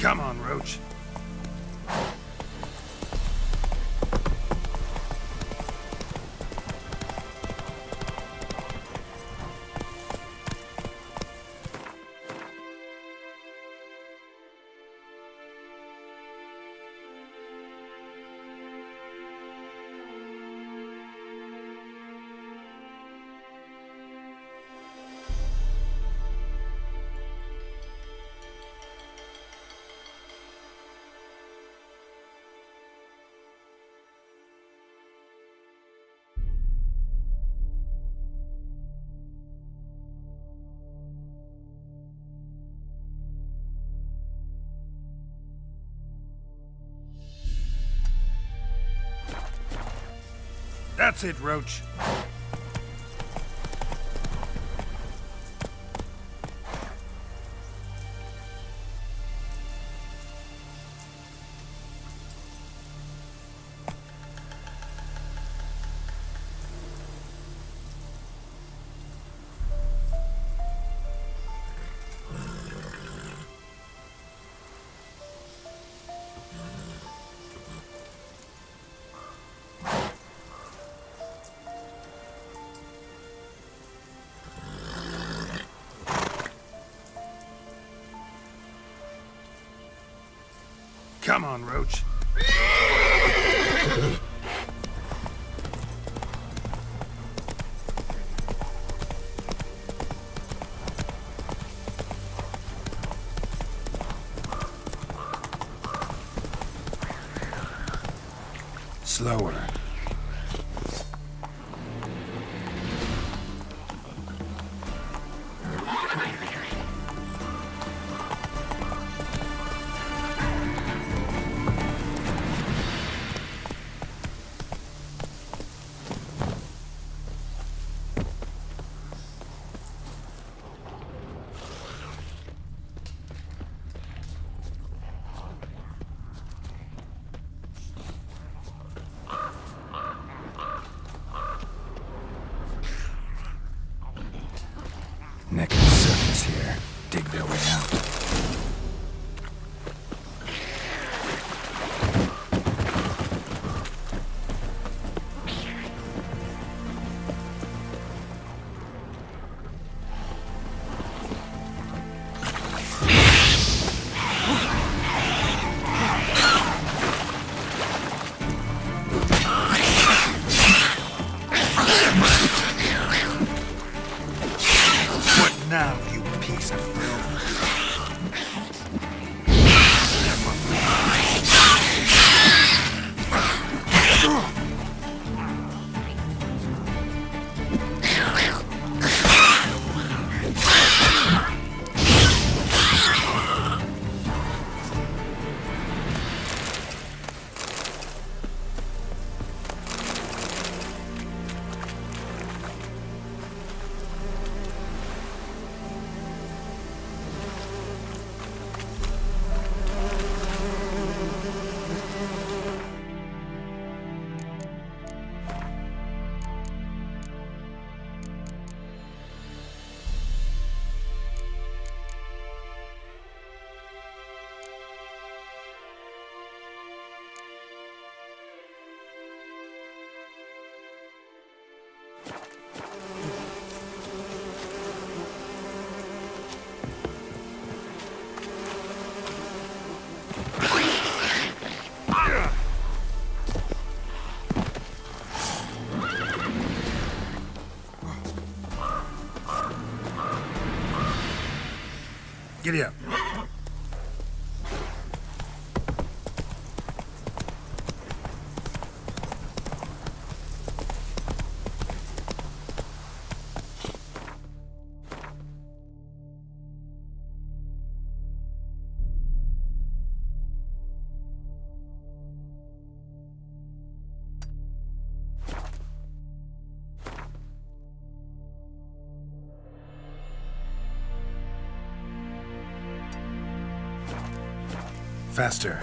Come on, Roach. That's it, Roach. Come on, Roach. Slower. Neck of the surface here. Dig their way out. Now, you piece of filth. Giddy up. Faster.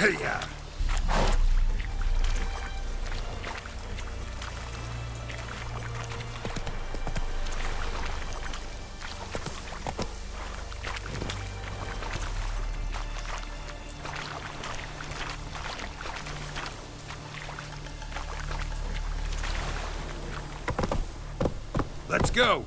to ya! Let's go!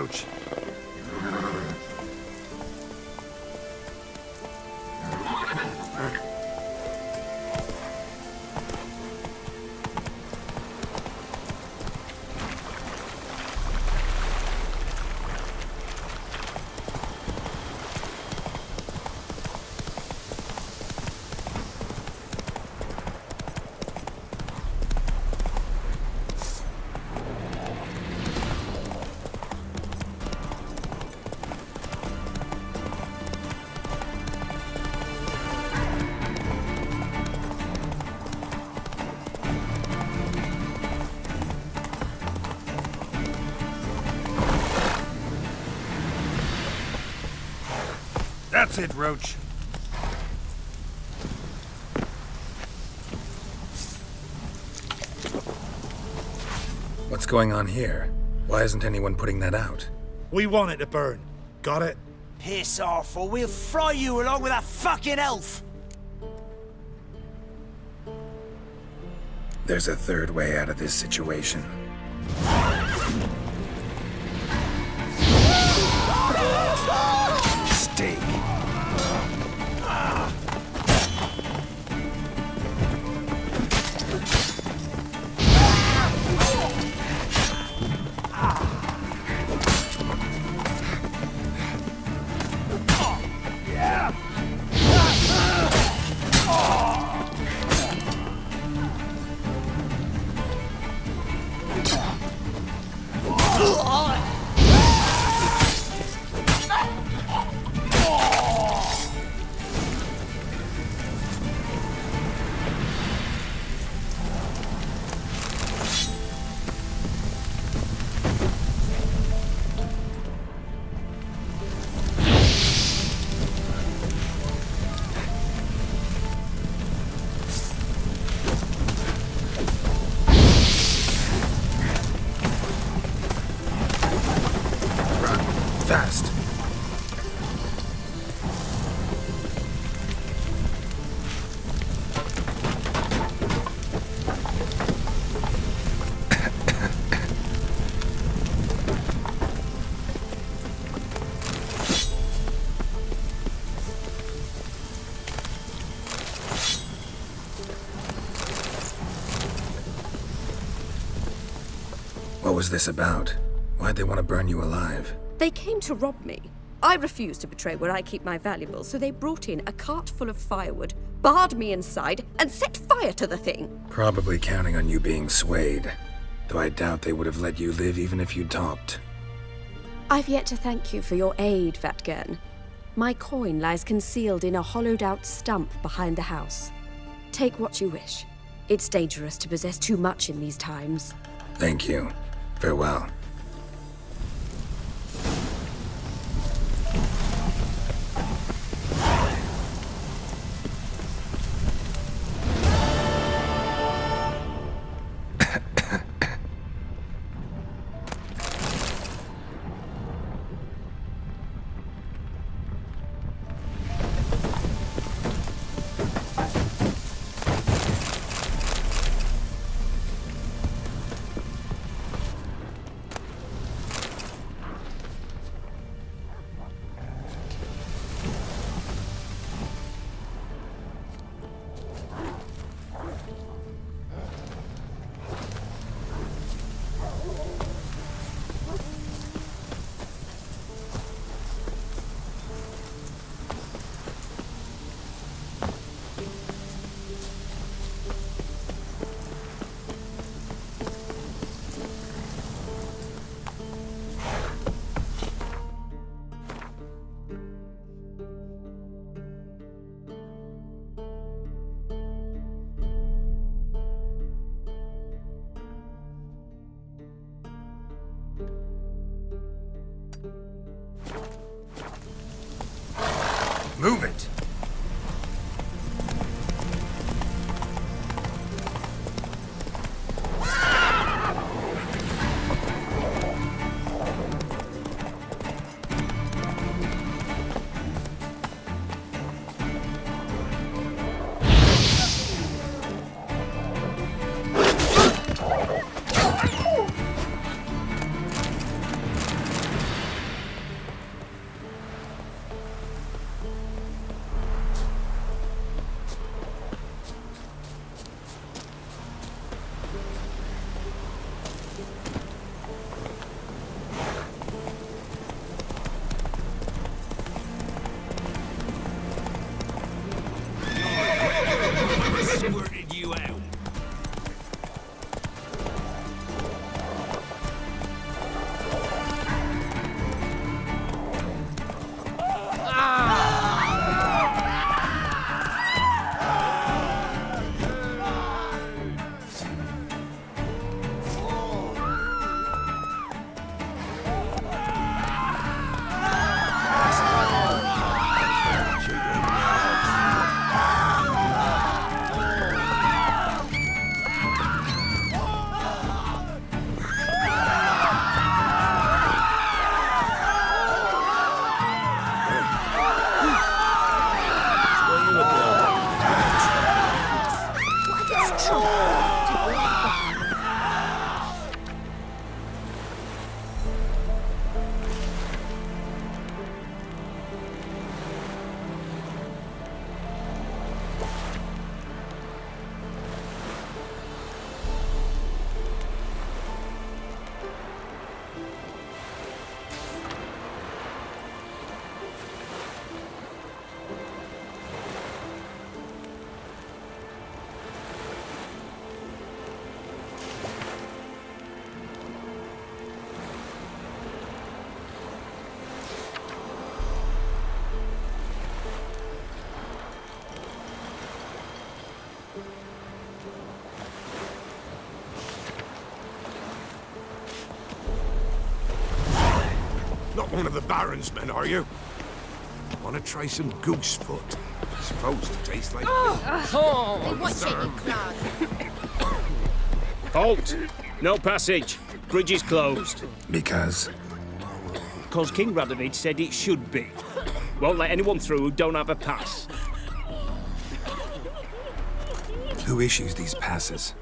Roach. That's it, Roach. What's going on here? Why isn't anyone putting that out? We want it to burn. Got it? Piss off, or we'll fry you along with that fucking elf! There's a third way out of this situation. Mistake. Fast. What was this about? Why'd they want to burn you alive? They came to rob me. I refused to betray where I keep my valuables, so they brought in a cart full of firewood, barred me inside, and set fire to the thing. Probably counting on you being swayed. Though I doubt they would have let you live even if you talked. I've yet to thank you for your aid, Vatgern. My coin lies concealed in a hollowed-out stump behind the house. Take what you wish. It's dangerous to possess too much in these times. Thank you. Farewell. Move it. squirted you out. Not one of the Baron's men, are you? Want to try some goose foot? Supposed to taste like... Hey, watch it, you clod. Halt! No passage. Bridge is closed. Because? Because King Radovid said it should be. Won't let anyone through who don't have a pass. Who issues these passes?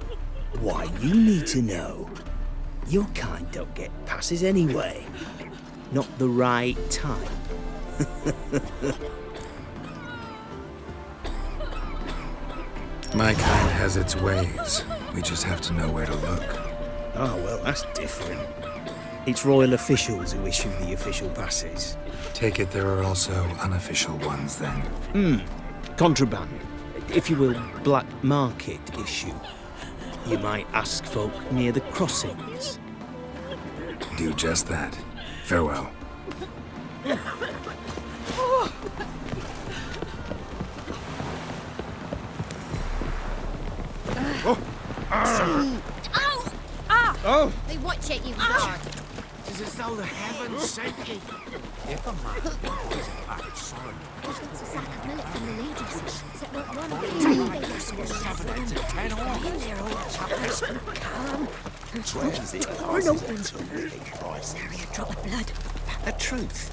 Why, you need to know. Your kind don't get passes anyway. Not the right time. My kind has its ways. We just have to know where to look. Oh, well, that's different. It's royal officials who issue the official passes. Take it there are also unofficial ones, then. Contraband. If you will, black market issue. You might ask folk near the crossings. Do just that. Farewell. Ow! Ah! Oh! Hey, watch it, you clod. It's as though the heavens sent you. If a man is a bad son, It's a sack of millet from the ladies. Set not one we're 7 out of 10 on. Calm. Twins, it Door open. price. Carry a drop of blood. The truth.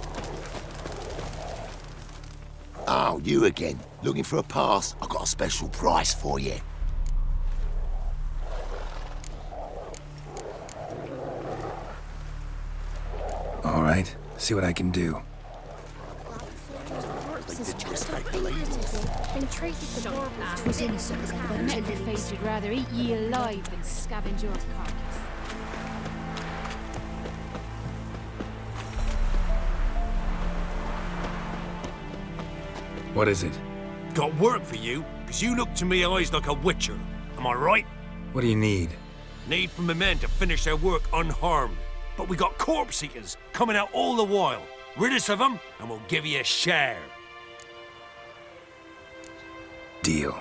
Oh, you again. Looking for a pass? I've got a special price for you. All right. See what I can do. corpses just like they treated the poor was innocent as The metal-faced would rather eat ye alive than scavenge your carcass. What is it? Got work for you, because you look to me eyes like a witcher. Am I right? What do you need? Need from the men to finish their work unharmed. But we got corpse eaters coming out all the while. Rid us of them, and we'll give you a share. Deal.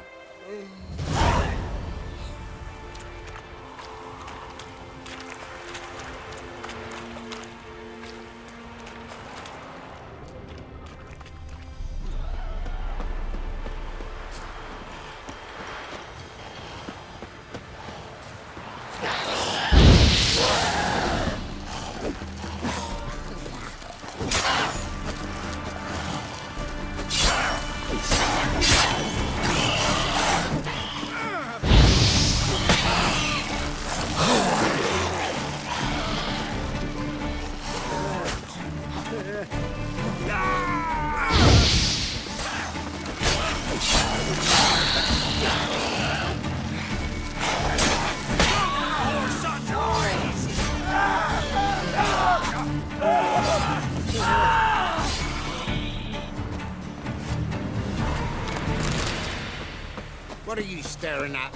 What are you staring at?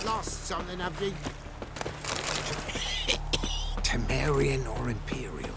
Lost something, have you? Temerian or Imperial?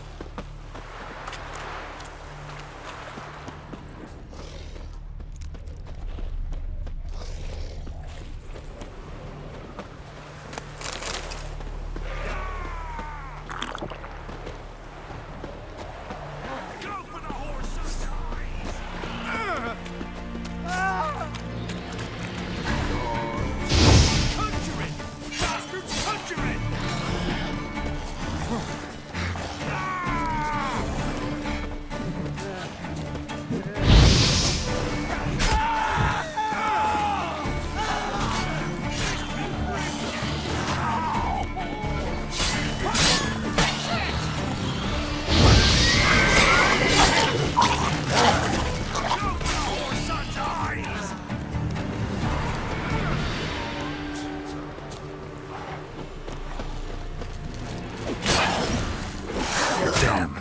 Damn.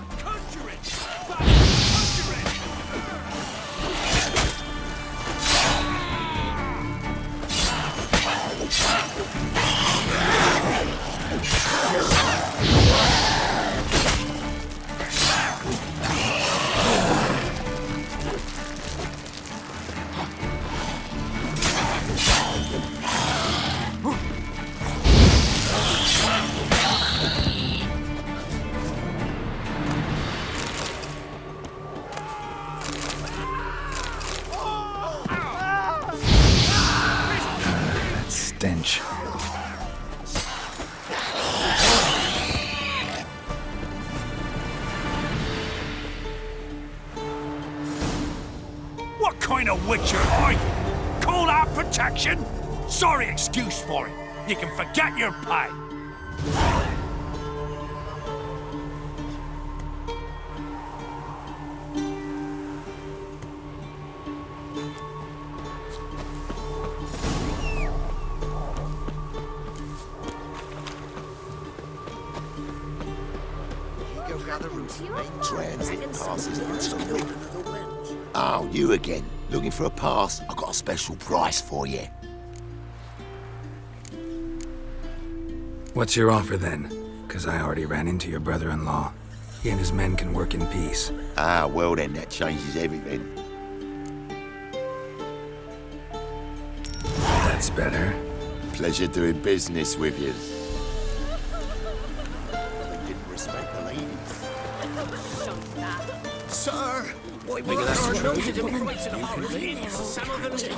Stench. What kind of witcher are you? Call that protection? Sorry excuse for it. You can forget your pay. Go gather roots. Transit passes instantly. Oh, you again. Looking for a pass? I've got a special price for you. What's your offer then? Because I already ran into your brother-in-law. He and his men can work in peace. Ah, well then, that changes everything. That's better. Pleasure doing business with you. They didn't respect the ladies. Sir! Boy, we got our noses in frights and horrors. It's some of them is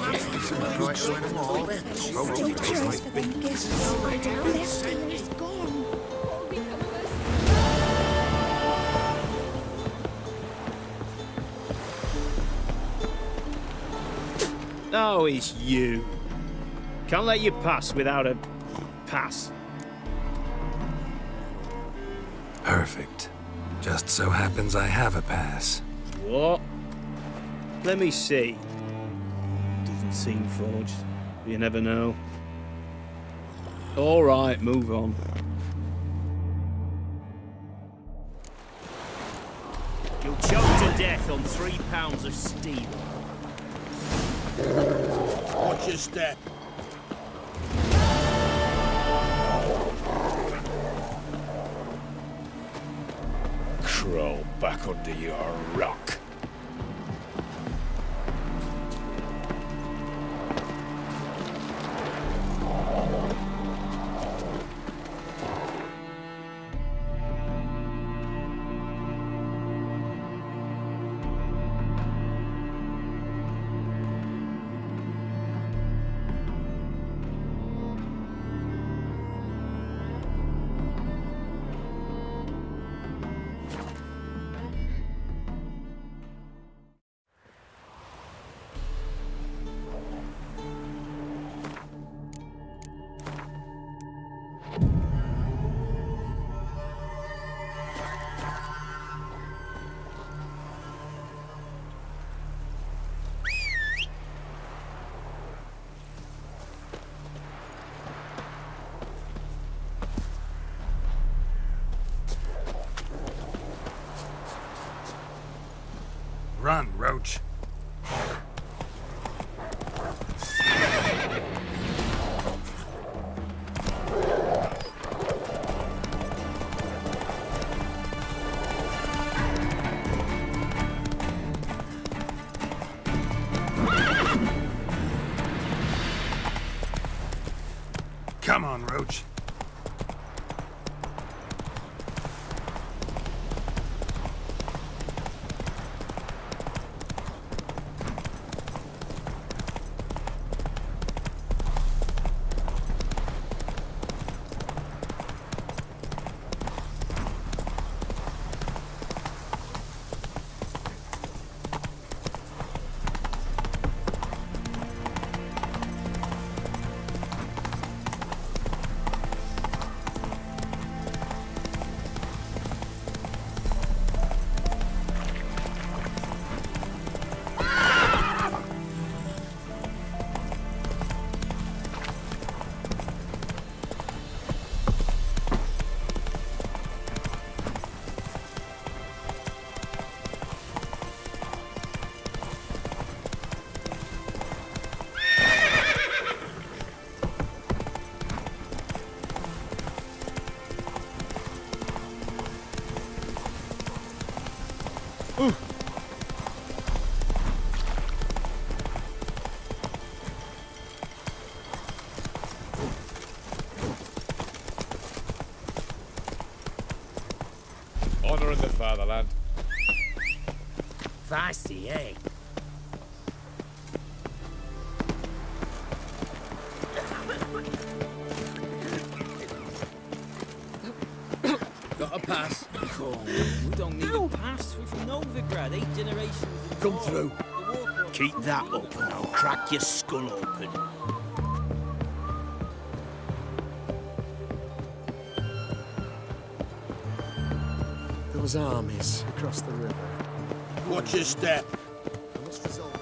Oh, it's you. Can't let you pass without a pass. Perfect. Just so happens I have a pass. What? Let me see. Doesn't seem forged. You never know. All right, move on. You'll choke to death on 3 pounds of steel. Watch your step. Crawl back under your rock. Run, Roach. Come on, Roach. Honouring the fatherland. Feisty, eh? Got a pass? Cool. We don't need a pass. We're from Novigrad, 8 generations. Come through. Keep that up and I'll crack your skull open. There was armies across the river. Watch your step. I must resolve that.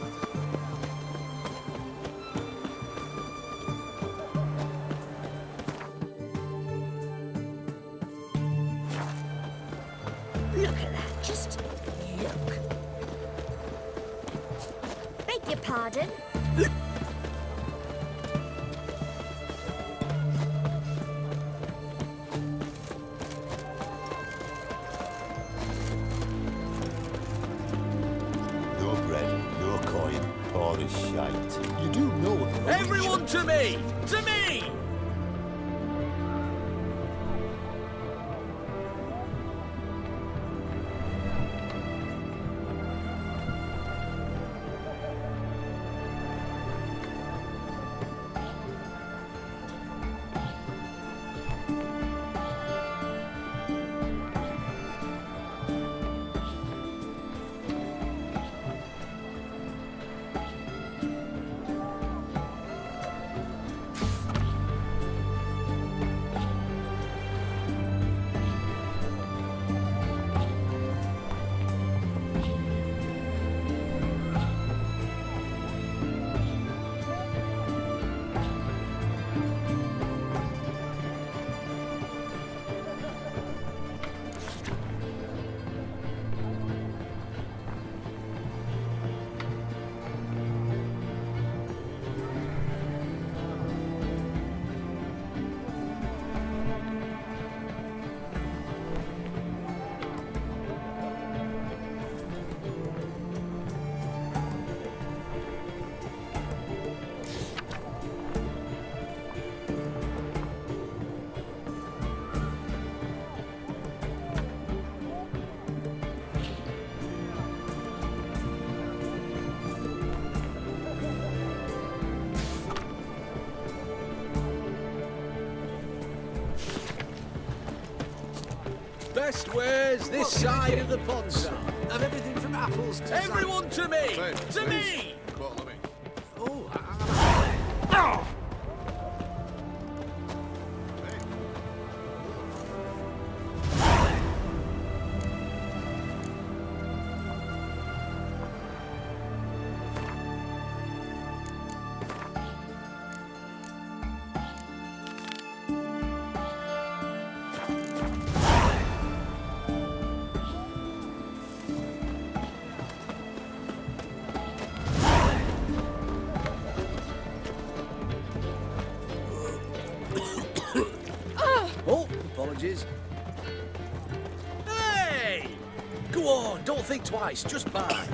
Look at that, just look. Beg your pardon? No bread, no coin, all this shite. You do know of the Everyone to me! To me! best wares this side of the pond, sir. Have everything from apples to... Everyone to me! To me! sausages. Hey! Go on, don't think twice, just buy.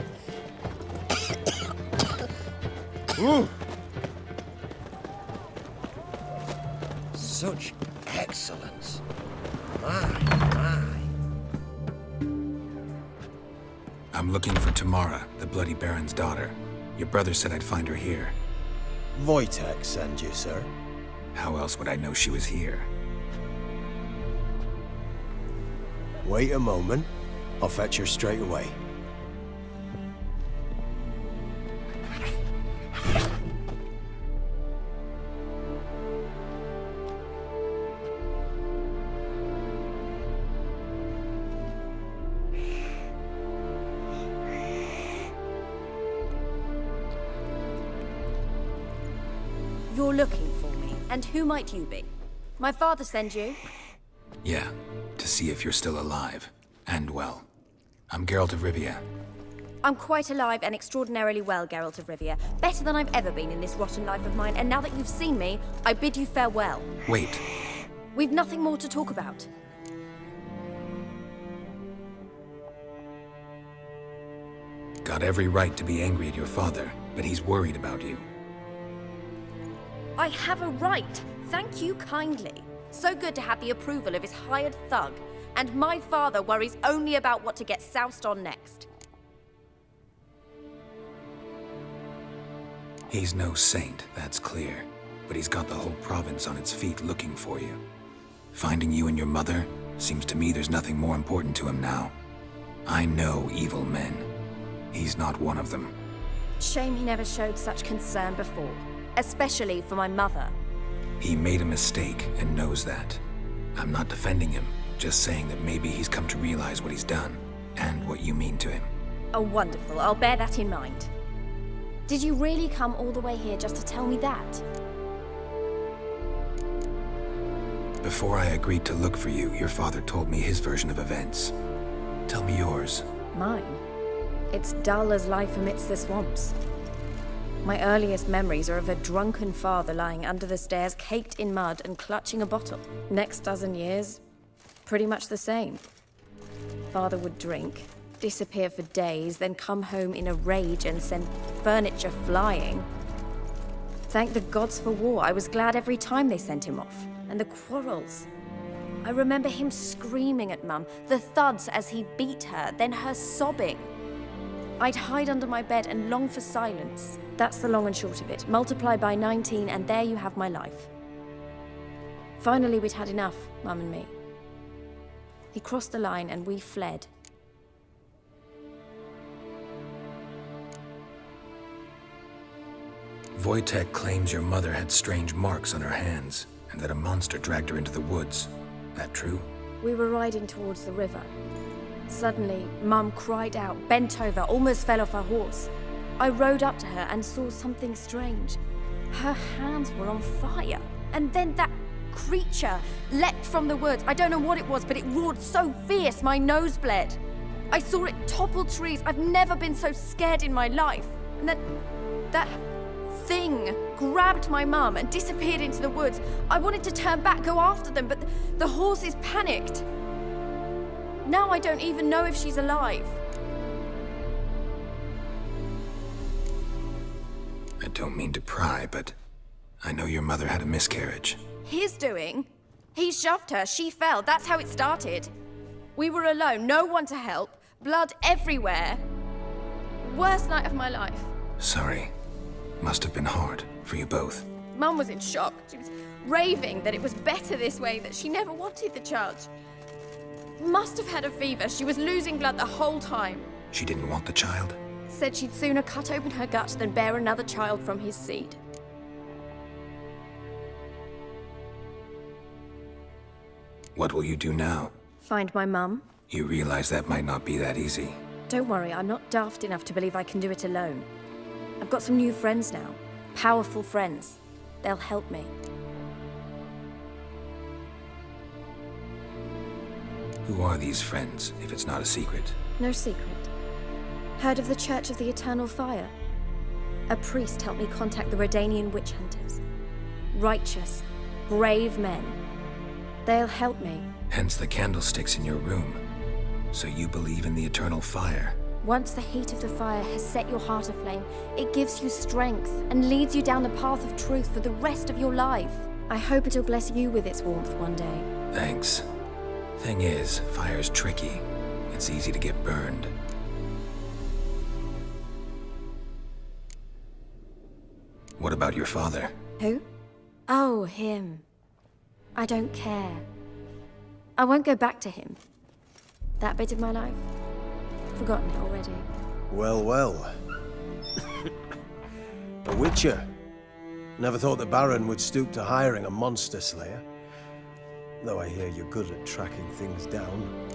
Such excellence. My. I'm looking for Tamara, the Bloody Baron's daughter. Your brother said I'd find her here. Wojtek send you, sir. How else would I know she was here? Wait a moment. I'll fetch her straight away. You're looking for me, and who might you be? My father sent you? Yeah, to see if you're still alive. And well. I'm Geralt of Rivia. I'm quite alive and extraordinarily well, Geralt of Rivia. Better than I've ever been in this rotten life of mine, and now that you've seen me, I bid you farewell. Wait. We've nothing more to talk about. Got every right to be angry at your father, but he's worried about you. I have a right. Thank you kindly. So good to have the approval of his hired thug. And my father worries only about what to get soused on next. He's no saint, that's clear. But he's got the whole province on its feet looking for you. Finding you and your mother, seems to me there's nothing more important to him now. I know evil men. He's not one of them. Shame he never showed such concern before. Especially for my mother. He made a mistake and knows that. I'm not defending him, just saying that maybe he's come to realize what he's done, and what you mean to him. Oh, wonderful. I'll bear that in mind. Did you really come all the way here just to tell me that? Before I agreed to look for you, your father told me his version of events. Tell me yours. Mine? It's dull as life amidst the swamps. My earliest memories are of a drunken father lying under the stairs, caked in mud and clutching a bottle. Next dozen years, pretty much the same. Father would drink, disappear for days, then come home in a rage and send furniture flying. Thank the gods for war. I was glad every time they sent him off. And the quarrels. I remember him screaming at Mum, the thuds as he beat her, then her sobbing. I'd hide under my bed and long for silence. That's the long and short of it. Multiply by 19 and there you have my life. Finally, we'd had enough, Mum and me. He crossed the line and we fled. Wojtek claims your mother had strange marks on her hands, and that a monster dragged her into the woods. That true? We were riding towards the river. Suddenly, Mum cried out, bent over, almost fell off her horse. I rode up to her and saw something strange. Her hands were on fire. And then that creature leapt from the woods. I don't know what it was, but it roared so fierce my nose bled. I saw it topple trees. I've never been so scared in my life. And that thing grabbed my mum and disappeared into the woods. I wanted to turn back, go after them, but the horses panicked. Now I don't even know if she's alive. I don't mean to pry, but I know your mother had a miscarriage. His doing? He shoved her, she fell, that's how it started. We were alone, no one to help, blood everywhere. Worst night of my life. Sorry. Must have been hard for you both. Mum was in shock. She was raving that it was better this way, that she never wanted the child. Must have had a fever. She was losing blood the whole time. She didn't want the child? Said she'd sooner cut open her gut than bear another child from his seed. What will you do now? Find my mum. You realize that might not be that easy. Don't worry, I'm not daft enough to believe I can do it alone. I've got some new friends now. Powerful friends. They'll help me. Who are these friends, if it's not a secret? No secret. Heard of the Church of the Eternal Fire? A priest helped me contact the Redanian witch hunters. Righteous, brave men. They'll help me. Hence the candlesticks in your room. So you believe in the eternal fire? Once the heat of the fire has set your heart aflame, it gives you strength and leads you down the path of truth for the rest of your life. I hope it'll bless you with its warmth one day. Thanks. Thing is, fire's tricky. It's easy to get burned. What about your father? Who? Oh, him. I don't care. I won't go back to him. That bit of my life? Forgotten it already. Well, well. A witcher. Never thought the Baron would stoop to hiring a monster slayer. Though I hear you're good at tracking things down.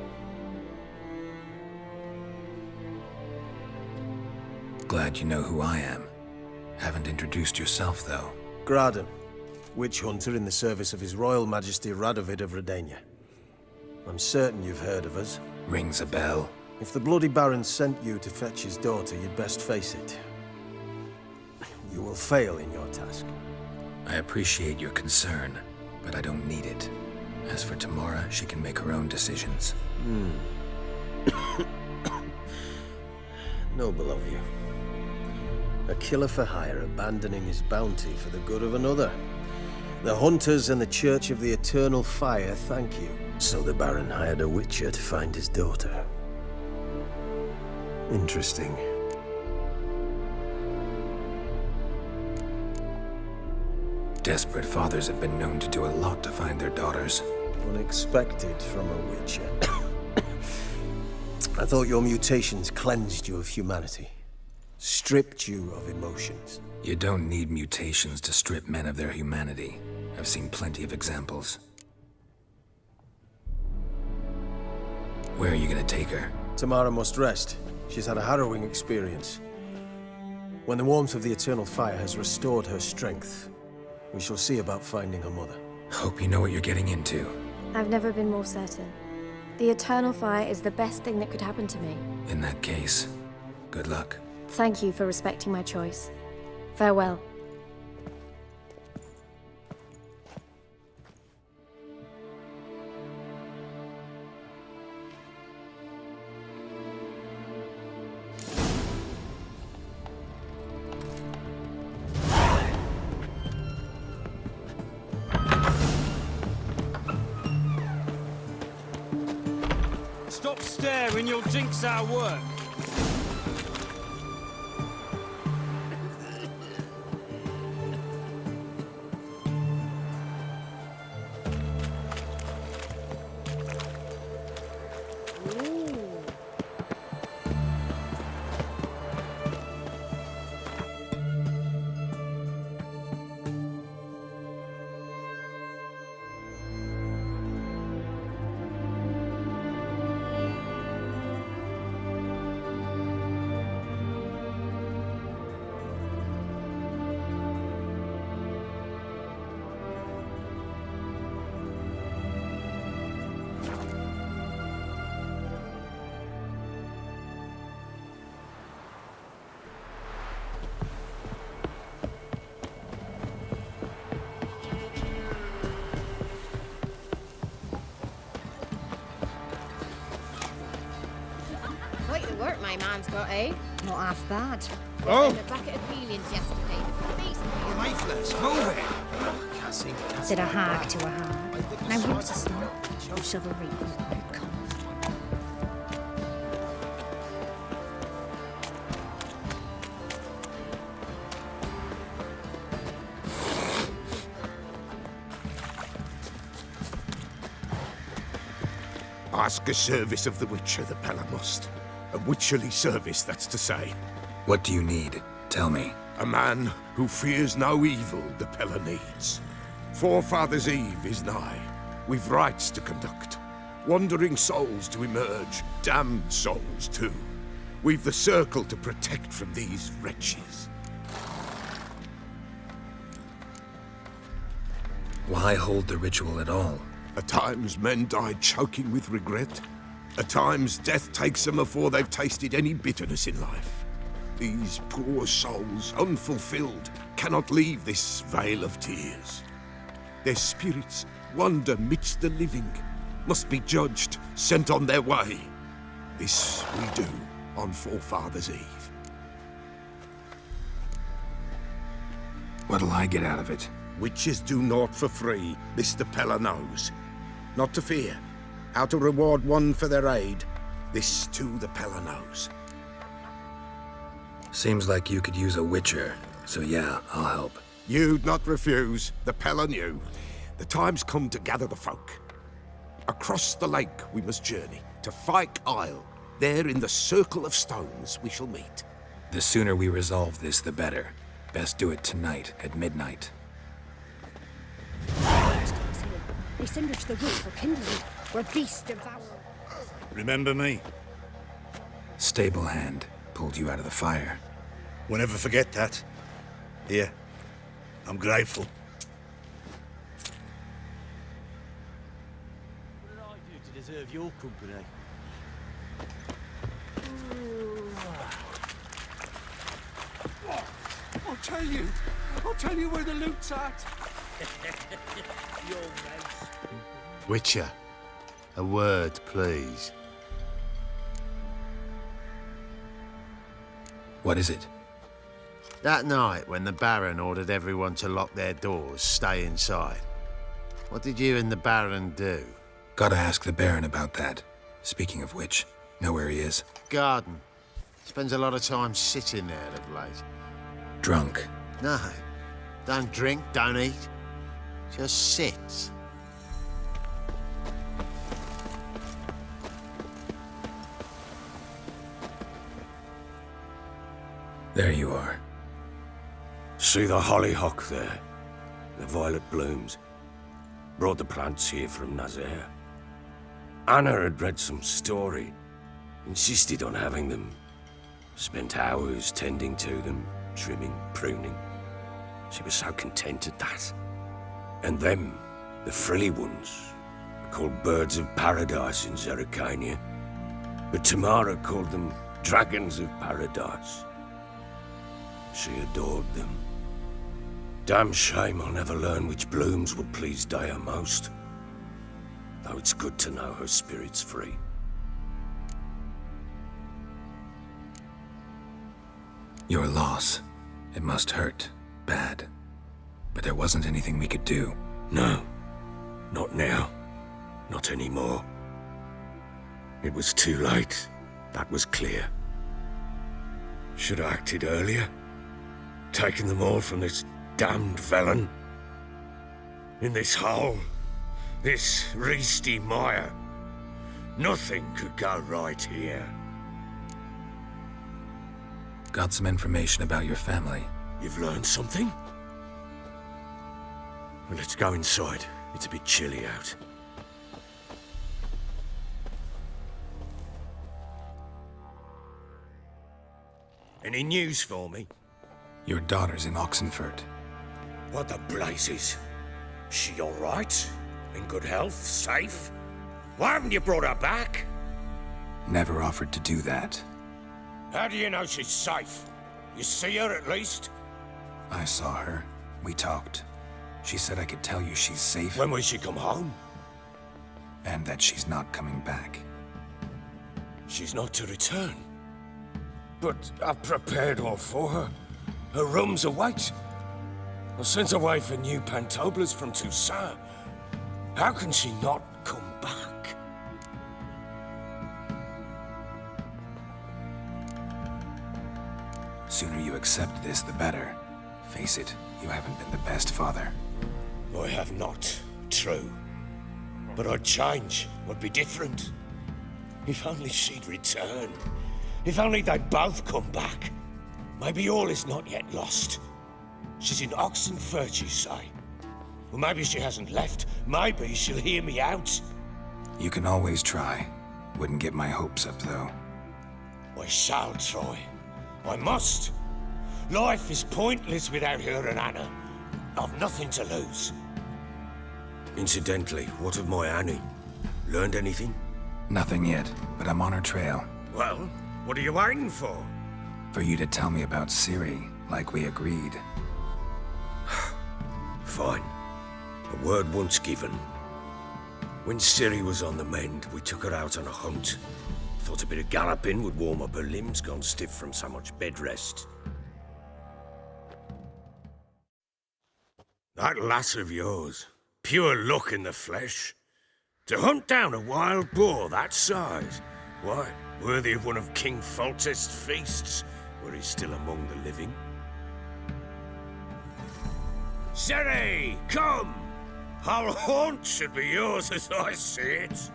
Glad you know who I am. Haven't introduced yourself, though. Graden, witch hunter in the service of His Royal Majesty Radovid of Redania. I'm certain you've heard of us. Rings a bell. If the Bloody Baron sent you to fetch his daughter, you'd best face it. You will fail in your task. I appreciate your concern, but I don't need it. As for Tamara, she can make her own decisions. Noble of you. A killer for hire abandoning his bounty for the good of another. The hunters and the Church of the Eternal Fire thank you. So the Baron hired a witcher to find his daughter. Interesting. Desperate fathers have been known to do a lot to find their daughters. Unexpected from a witcher. I thought your mutations cleansed you of humanity. Stripped you of emotions. You don't need mutations to strip men of their humanity. I've seen plenty of examples. Where are you gonna take her? Tamara must rest. She's had a harrowing experience. When the warmth of the Eternal Fire has restored her strength, we shall see about finding her mother. Hope you know what you're getting into. I've never been more certain. The Eternal Fire is the best thing that could happen to me. In that case, good luck. Thank you for respecting my choice. Farewell. Stop staring, you'll jinx our work. Quite the work my man's got, eh? Not half bad. Oh. In a bucket of peelings yesterday. Faithless, move it! Cassie. Said a hag to a hag. Now what's a stop? Chivalry. Come. Ask a service of the Witcher, the Pella must. A witcherly service, that's to say. What do you need? Tell me. A man who fears no evil the Pella needs. Forefather's Eve is nigh. We've rites to conduct. Wandering souls to emerge, damned souls too. We've the circle to protect from these wretches. Why hold the ritual at all? At times men die choking with regret. At times death takes them before they've tasted any bitterness in life. These poor souls, unfulfilled, cannot leave this vale of tears. Their spirits wander midst the living, must be judged, sent on their way. This we do on Forefather's Eve. What'll I get out of it? Witches do naught for free, this the Peller knows. Not to fear. How to reward one for their aid, this too the Peller knows. Seems like you could use a witcher, so yeah, I'll help. You'd not refuse, the Peller knew. The time's come to gather the folk. Across the lake we must journey, to Fyke Isle. There in the circle of stones we shall meet. The sooner we resolve this, the better. Best do it tonight, at midnight. They send us the wood for kindling, where beasts devour. Remember me? Stable hand pulled you out of the fire. We'll never forget that. Here, I'm grateful. What did I do to deserve your company? I'll tell you where the loot's at. Your mouse. Witcher, a word, please. What is it? That night when the Baron ordered everyone to lock their doors, stay inside. What did you and the Baron do? Gotta ask the Baron about that. Speaking of which, know where he is? Garden. Spends a lot of time sitting there of late. Drunk. No. Don't drink, don't eat. Just sits. There you are. See the hollyhock there? The violet blooms. Brought the plants here from Nazaire. Anna had read some story. Insisted on having them. Spent hours tending to them, trimming, pruning. She was so content at that. And them, the frilly ones, called birds of paradise in Zerrikania. But Tamara called them dragons of paradise. She adored them. Damn shame I'll never learn which blooms would please Dea most. Though it's good to know her spirit's free. Your loss. It must hurt. Bad. But there wasn't anything we could do. No. Not now. Not anymore. It was too late. That was clear. Should have acted earlier. Taken them all from this damned felon. In this hole. This reesty mire. Nothing could go right here. Got some information about your family. You've learned something? Well, let's go inside. It's a bit chilly out. Any news for me? Your daughter's in Oxenfurt. What the blazes? She all right? In good health? Safe? Why haven't you brought her back? Never offered to do that. How do you know she's safe? You see her at least? I saw her. We talked. She said I could tell you she's safe. When will she come home? And that she's not coming back. She's not to return. But I've prepared all for her. Her rooms await. I sent away for new pantoblas from Toussaint. How can she not come back? Sooner you accept this, the better. Face it, you haven't been the best father. I have not, true. But I'd change, would be different. If only she'd return. If only they'd both come back. Maybe all is not yet lost. She's in Oxenfurt, you say? Well, maybe she hasn't left. Maybe she'll hear me out. You can always try. Wouldn't get my hopes up, though. I shall try. I must. Life is pointless without her and Anna. I've nothing to lose. Incidentally, what of my Annie? Learned anything? Nothing yet, but I'm on her trail. Well, what are you waiting for? For you to tell me about Ciri, like we agreed. Fine. A word once given. When Ciri was on the mend, we took her out on a hunt. Thought a bit of galloping would warm up her limbs, gone stiff from so much bed rest. That lass of yours, pure luck in the flesh. To hunt down a wild boar that size, why, worthy of one of King Foltest's feasts, were he still among the living. Ciri, come! Our haunt should be yours as I see it.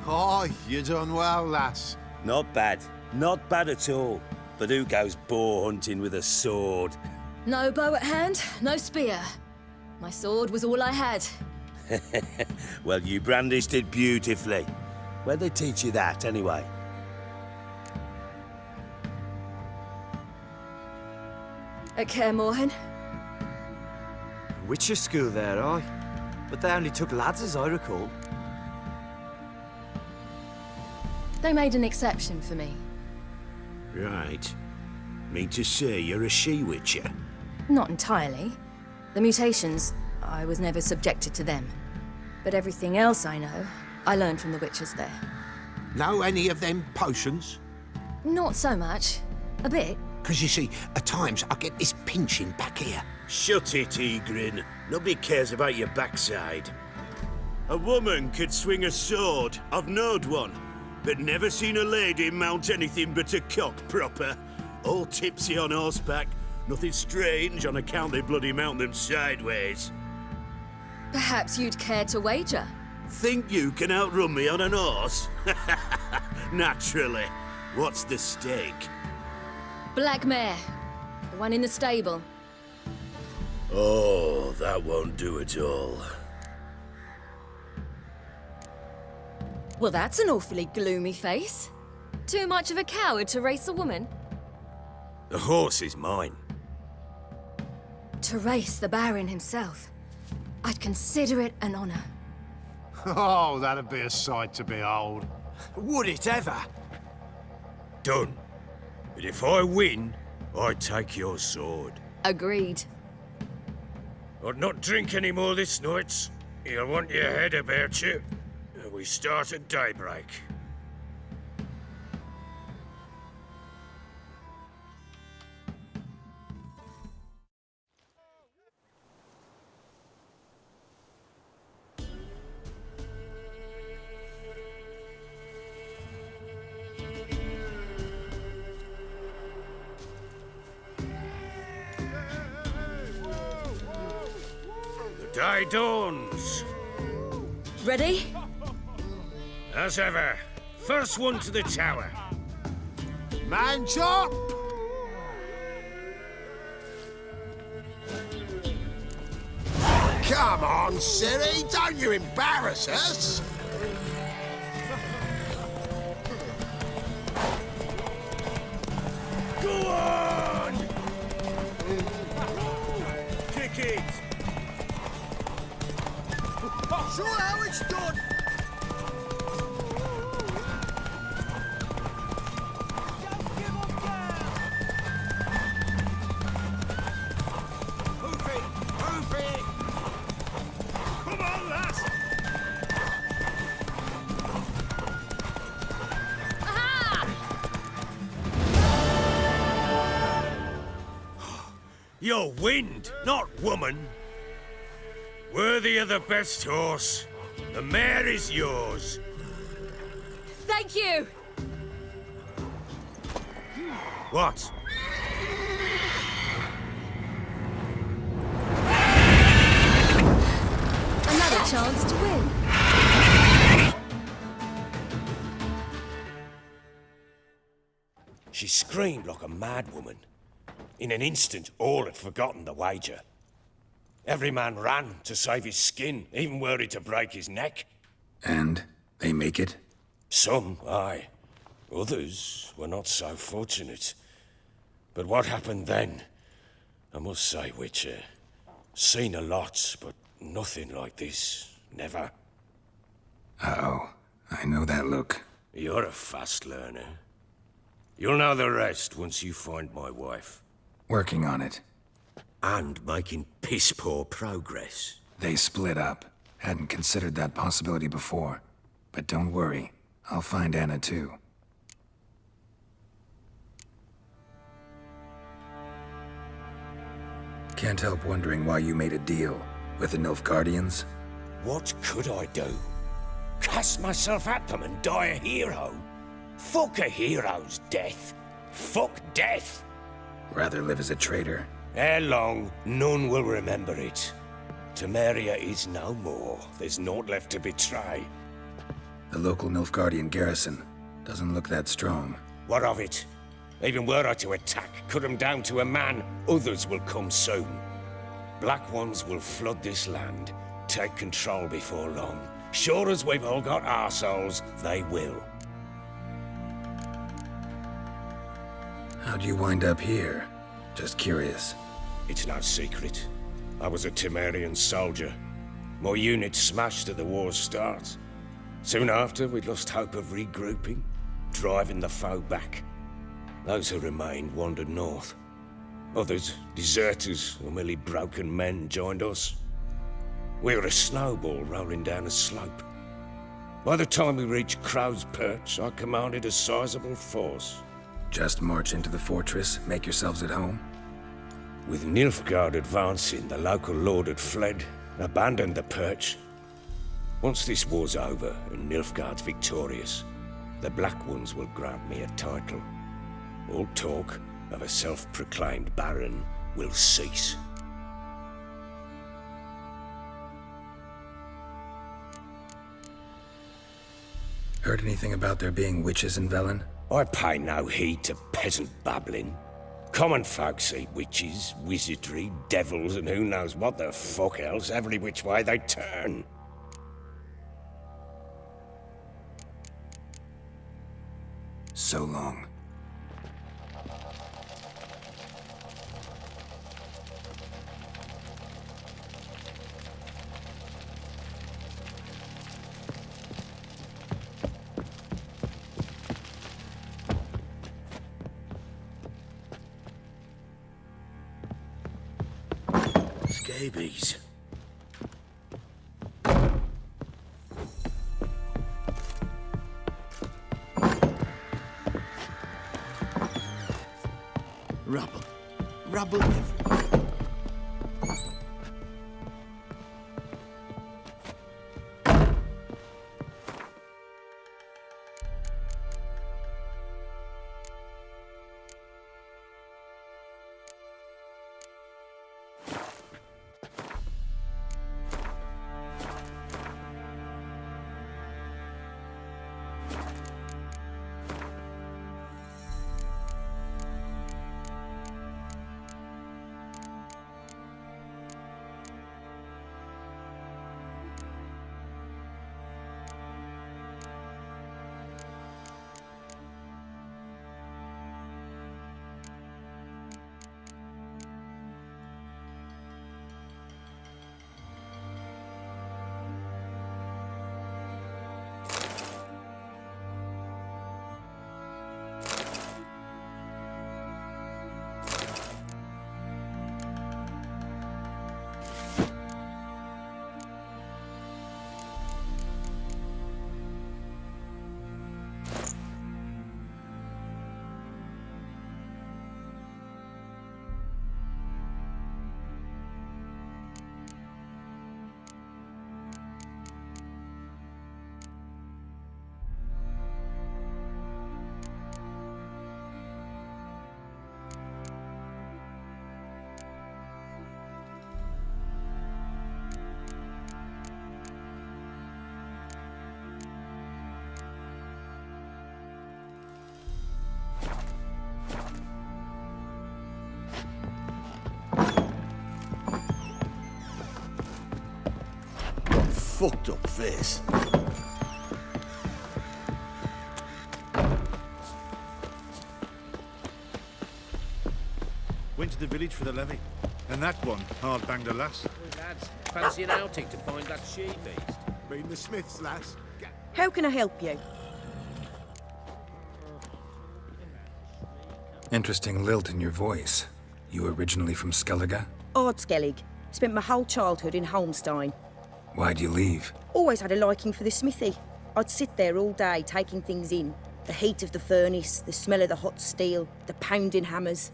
Oh, you done well, lass. Not bad. Not bad at all. But who goes boar hunting with a sword? No bow at hand, no spear. My sword was all I had. Well, you brandished it beautifully. Where'd they teach you that, anyway? At Kaer Morhen. Witcher school there, aye. But they only took lads, as I recall. They made an exception for me. Right. Mean to say you're a she-witcher? Not entirely. The mutations, I was never subjected to them. But everything else I know, I learned from the witchers there. Know any of them potions? Not so much. A bit. 'Cause you see, at times I get this pinching back here. Shut it, Egrin. Nobody cares about your backside. A woman could swing a sword. I've knowed one. But never seen a lady mount anything but a cock proper. All tipsy on horseback. Nothing strange on account they bloody mount them sideways. Perhaps you'd care to wager? Think you can outrun me on an horse? Naturally. What's the stake? Black mare. The one in the stable. Oh, that won't do at all. Well, that's an awfully gloomy face. Too much of a coward to race a woman? The horse is mine. To race the Baron himself. I'd consider it an honor. Oh, that'd be a sight to behold. Would it ever? Done. But if I win, I take your sword. Agreed. I'd not drink any more this night. You'll want your head about you. We start at daybreak. The day dawns. Ready? As ever, first one to the tower. Man chop! Come on, Ciri, don't you embarrass us! Go on! Kick it! Show how it's done! You're wind, not woman. Worthy of the best horse. The mare is yours. Thank you! What? Another chance to win. She screamed like a mad woman. In an instant, all had forgotten the wager. Every man ran to save his skin, even worried to break his neck. And they make it? Some, aye. Others were not so fortunate. But what happened then? I must say, Witcher, seen a lot, but nothing like this. Never. Uh-oh. I know that look. You're a fast learner. You'll know the rest once you find my wife. Working on it. And making piss-poor progress. They split up. Hadn't considered that possibility before. But don't worry, I'll find Anna too. Can't help wondering why you made a deal with the Nilfgaardians. What could I do? Cast myself at them and die a hero? Fuck a hero's death. Fuck death. Rather live as a traitor. Ere long, none will remember it. Temeria is no more. There's naught left to betray. The local Nilfgaardian garrison doesn't look that strong. What of it? Even were I to attack, cut them down to a man, others will come soon. Black Ones will flood this land, take control before long. Sure as we've all got arseholes, they will. How'd you wind up here? Just curious. It's no secret. I was a Temerian soldier. My unit smashed at the war's start. Soon after, we lost hope of regrouping, driving the foe back. Those who remained wandered north. Others, deserters or merely broken men, joined us. We were a snowball rolling down a slope. By the time we reached Crow's Perch, I commanded a sizable force. Just march into the fortress, make yourselves at home? With Nilfgaard advancing, the local lord had fled, abandoned the Perch. Once this war's over and Nilfgaard's victorious, the Black Ones will grant me a title. All talk of a self-proclaimed Baron will cease. Heard anything about there being witches in Velen? I pay no heed to peasant babbling. Common folk see witches, wizardry, devils, and who knows what the fuck else every which way they turn. So long. Scabies. Rubble. Rubble everywhere. Fucked up face. Went to the village for the levy. And that one hard banged a lass. Lads, fancy an outing to find that she-beast? Mean the Smiths, lass? How can I help you? Interesting lilt in your voice. You originally from Skellige? Ard Skellig. Spent my whole childhood in Holmstein. Why'd you leave? Always had a liking for the smithy. I'd sit there all day taking things in. The heat of the furnace, the smell of the hot steel, the pounding hammers.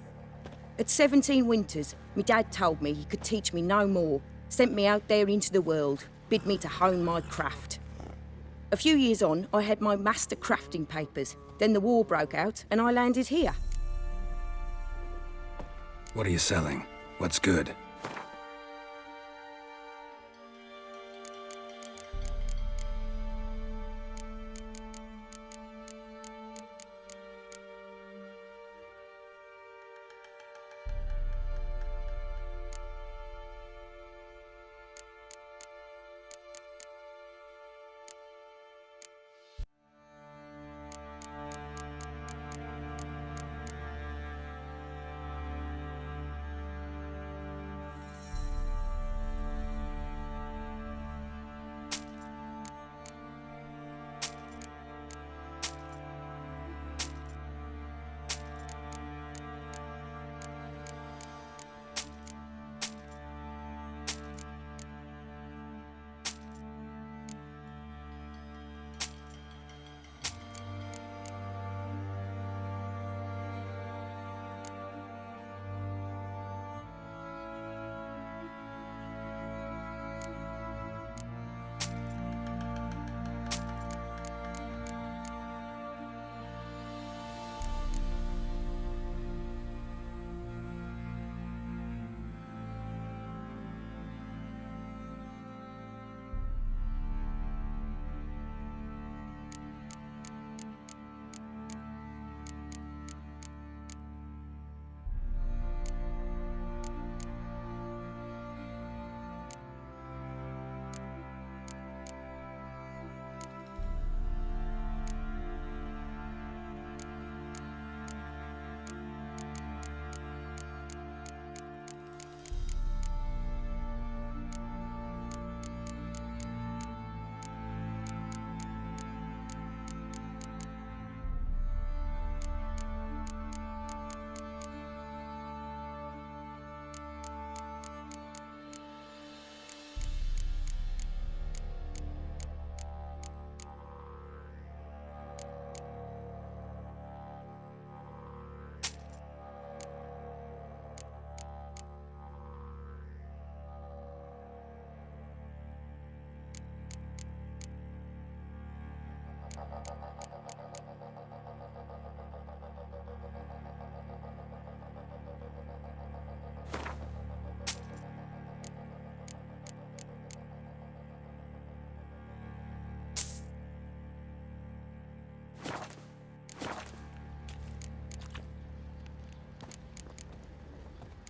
At 17 winters, my dad told me he could teach me no more, sent me out there into the world, bid me to hone my craft. A few years on, I had my master crafting papers. Then the war broke out and I landed here. What are you selling? What's good?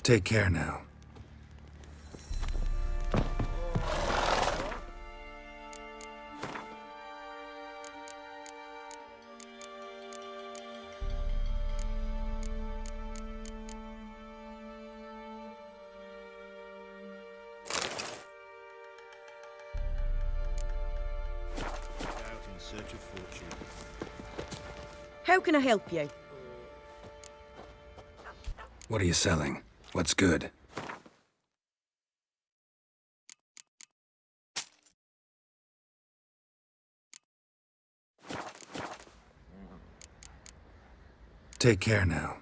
Take care now. How can I help you? What are you selling? What's good? Take care now.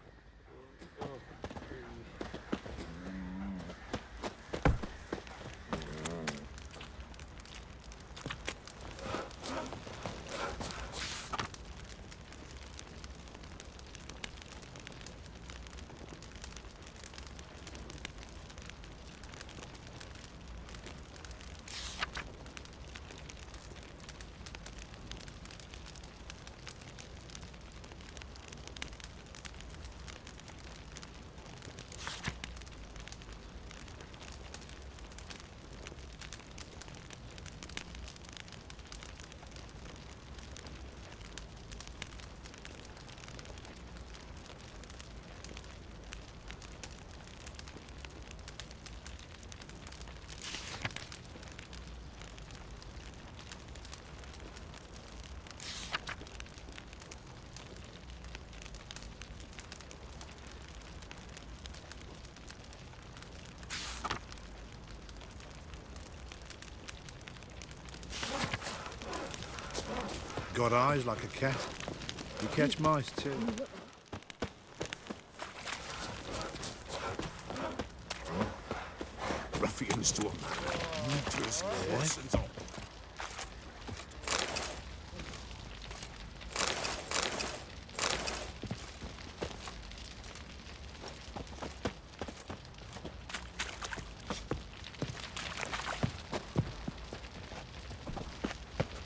got eyes like a cat. You catch mice too. Ruffians to 'em. Neuters, lessons on.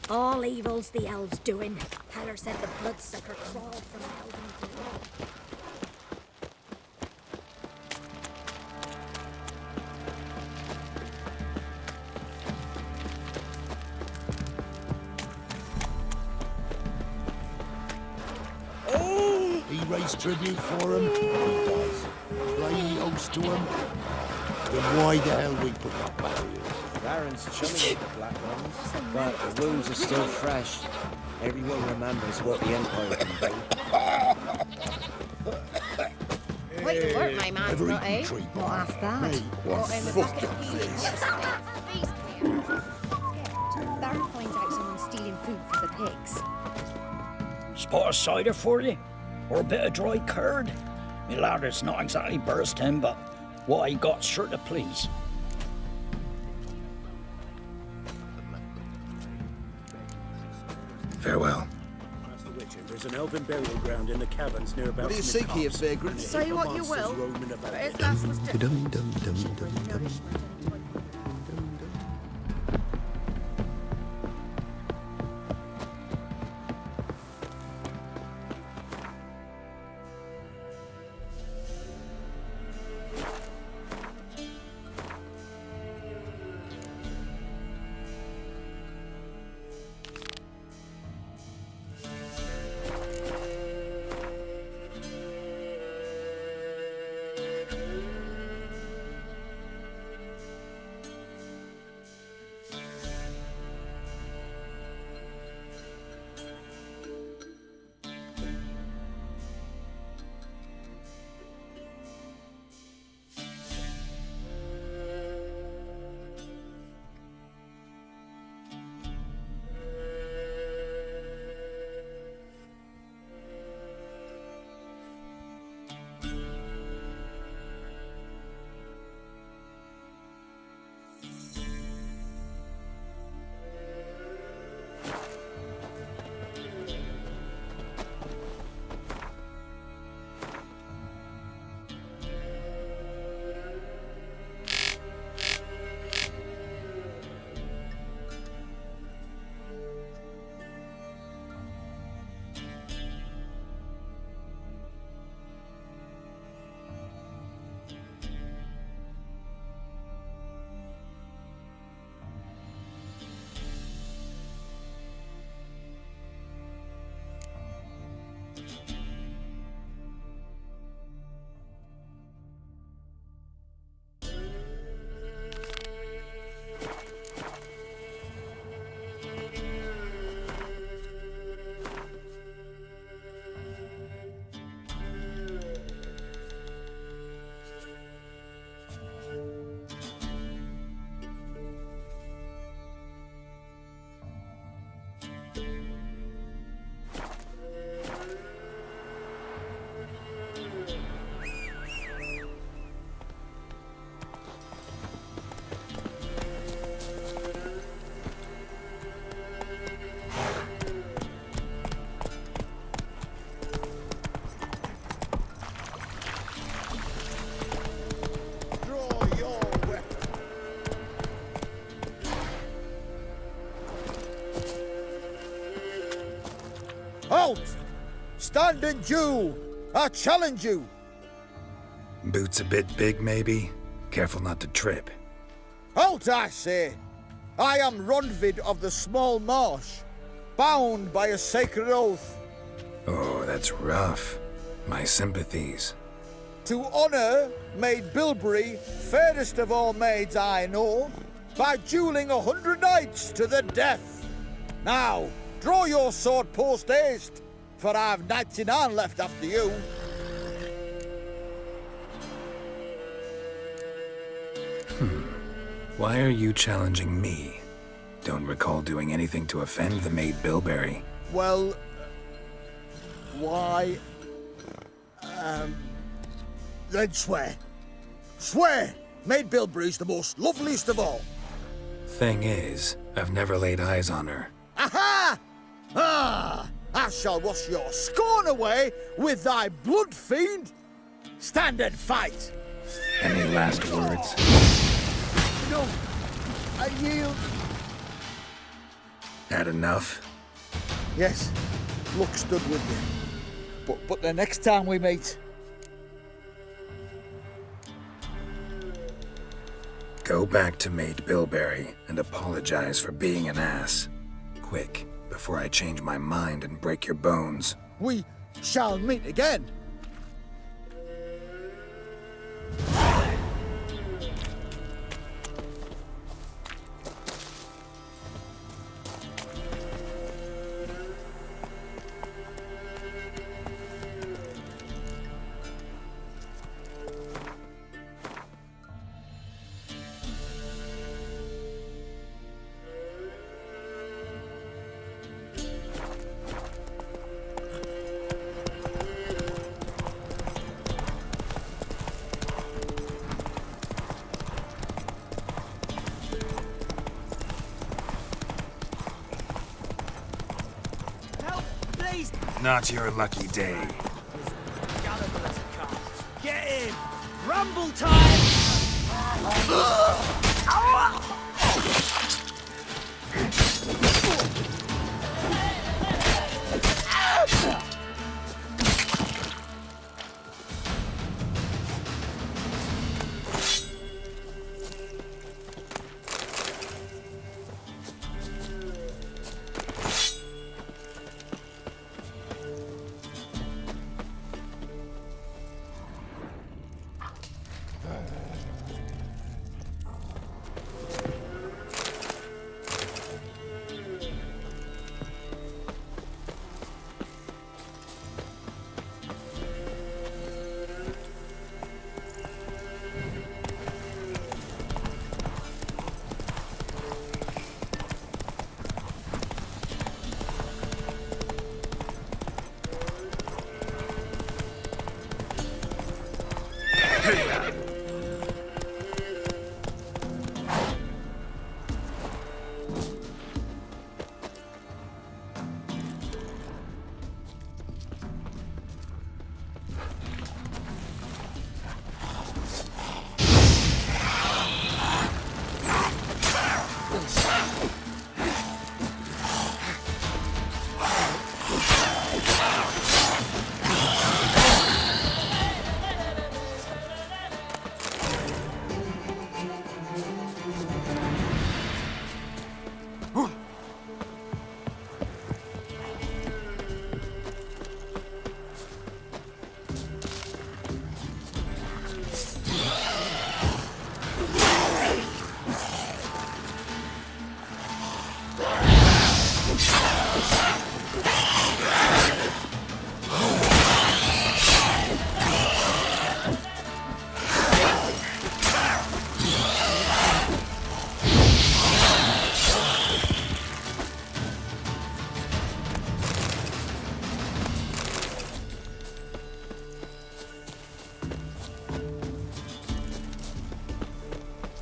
All evil's the elves doing. Heller said the bloodsucker crawled from elven blood. He raised tribute for him. He does. Pray he owes to him. Then why the hell we put up barriers? Baron's chummy with the Black Ones, but the wounds are still fresh. Everyone remembers what the Empire can do. Wait to work, my man, not eh? Tree Not half bad. What in the fucked bucket up of face. Baron finds out someone's stealing food for the pigs. Spot of cider for you? Or a bit of dry curd? Me lad, it's not exactly bursting, but what I got's sure to please. Farewell. Master Witcher, there's an elven burial ground in the caverns near about. What do you seek here, vagrant? Say what you will, but his last was Halt! Stand in Jew! I challenge you! Boots a bit big, maybe? Careful not to trip. Halt, I say! I am Ronvid of the Small Marsh, bound by a sacred oath. Oh, that's rough. My sympathies. To honour Maid Bilberry, fairest of all maids I know, by duelling 100 knights to the death. Now, draw your sword post haste, for I've 99 left after you. Why are you challenging me? Don't recall doing anything to offend the Maid Bilberry. well... why... then swear. Swear! Maid Bilberry's the most loveliest of all. Thing is, I've never laid eyes on her. Aha! Ah! I shall wash your scorn away with thy blood fiend. Stand and fight. Any last words? No, I yield. Had enough? Yes, luck stood with you. But the next time we meet... Go back to Maid Bilberry and apologize for being an ass. Quick, before I change my mind and break your bones. We shall meet again. Not your lucky day. Get in! Rumble time!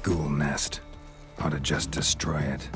Ghoul nest. Ought to just destroy it.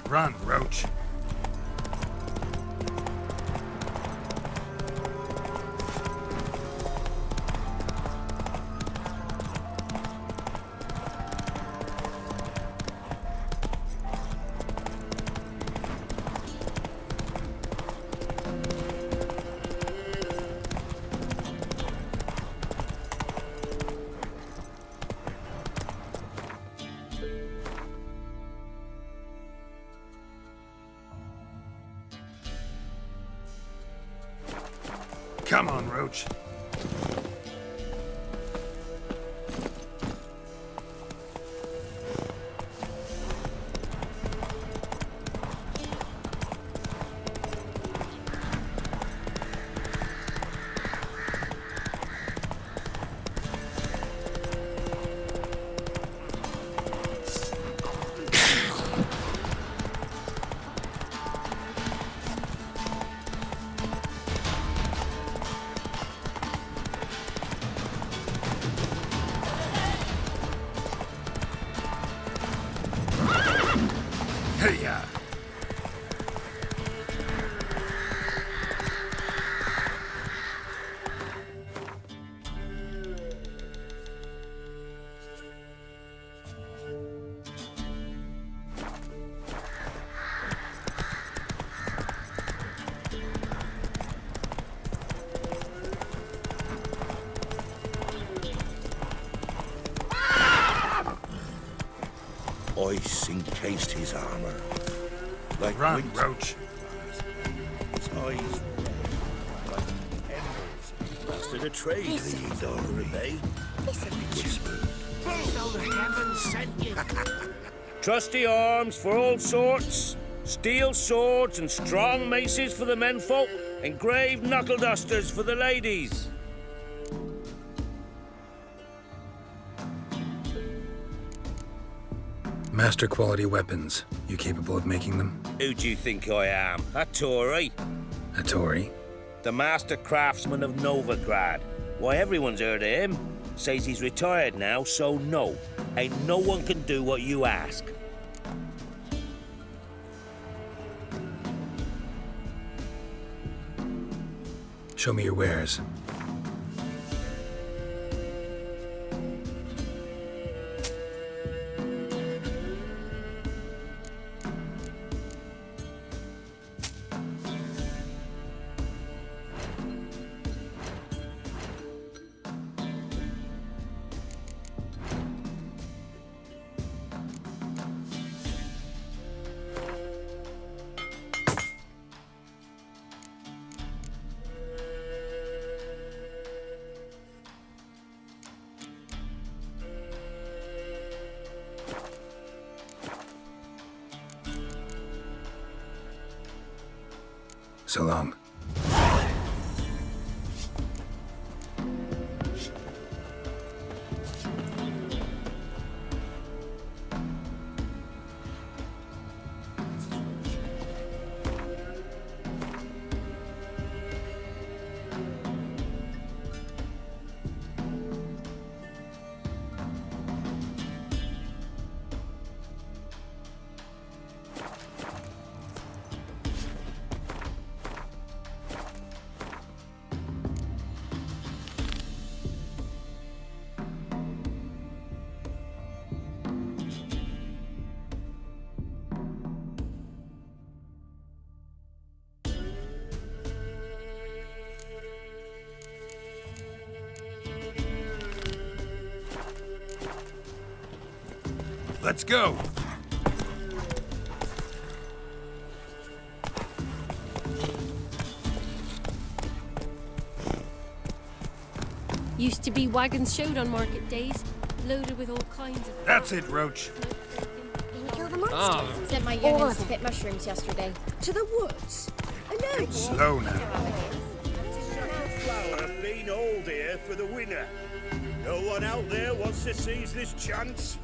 Run, Roach. Come on, Roach. Hey-ya! Ice encased his armor. Like Run, winter. Roach. His eyes like embers. Bastard a trade. Bay. So the heavens sent you. Trusty arms for all sorts. Steel swords and strong maces for the menfolk. Engraved knuckle dusters for the ladies. Master quality weapons. You capable of making them? Who do you think I am? A Tory? A Tory? The master craftsman of Novigrad. Why, everyone's heard of him. Says he's retired now, so no. Ain't no one can do what you ask. Show me your wares. So long. Let's go! Used to be wagons showed on market days, loaded with all kinds of... That's it, Roach. Kill the monsters. Sent my youngins to pick mushrooms yesterday. To the woods. Alone. Slow now. Flower been all here for the winner. No one out there wants to seize this chance.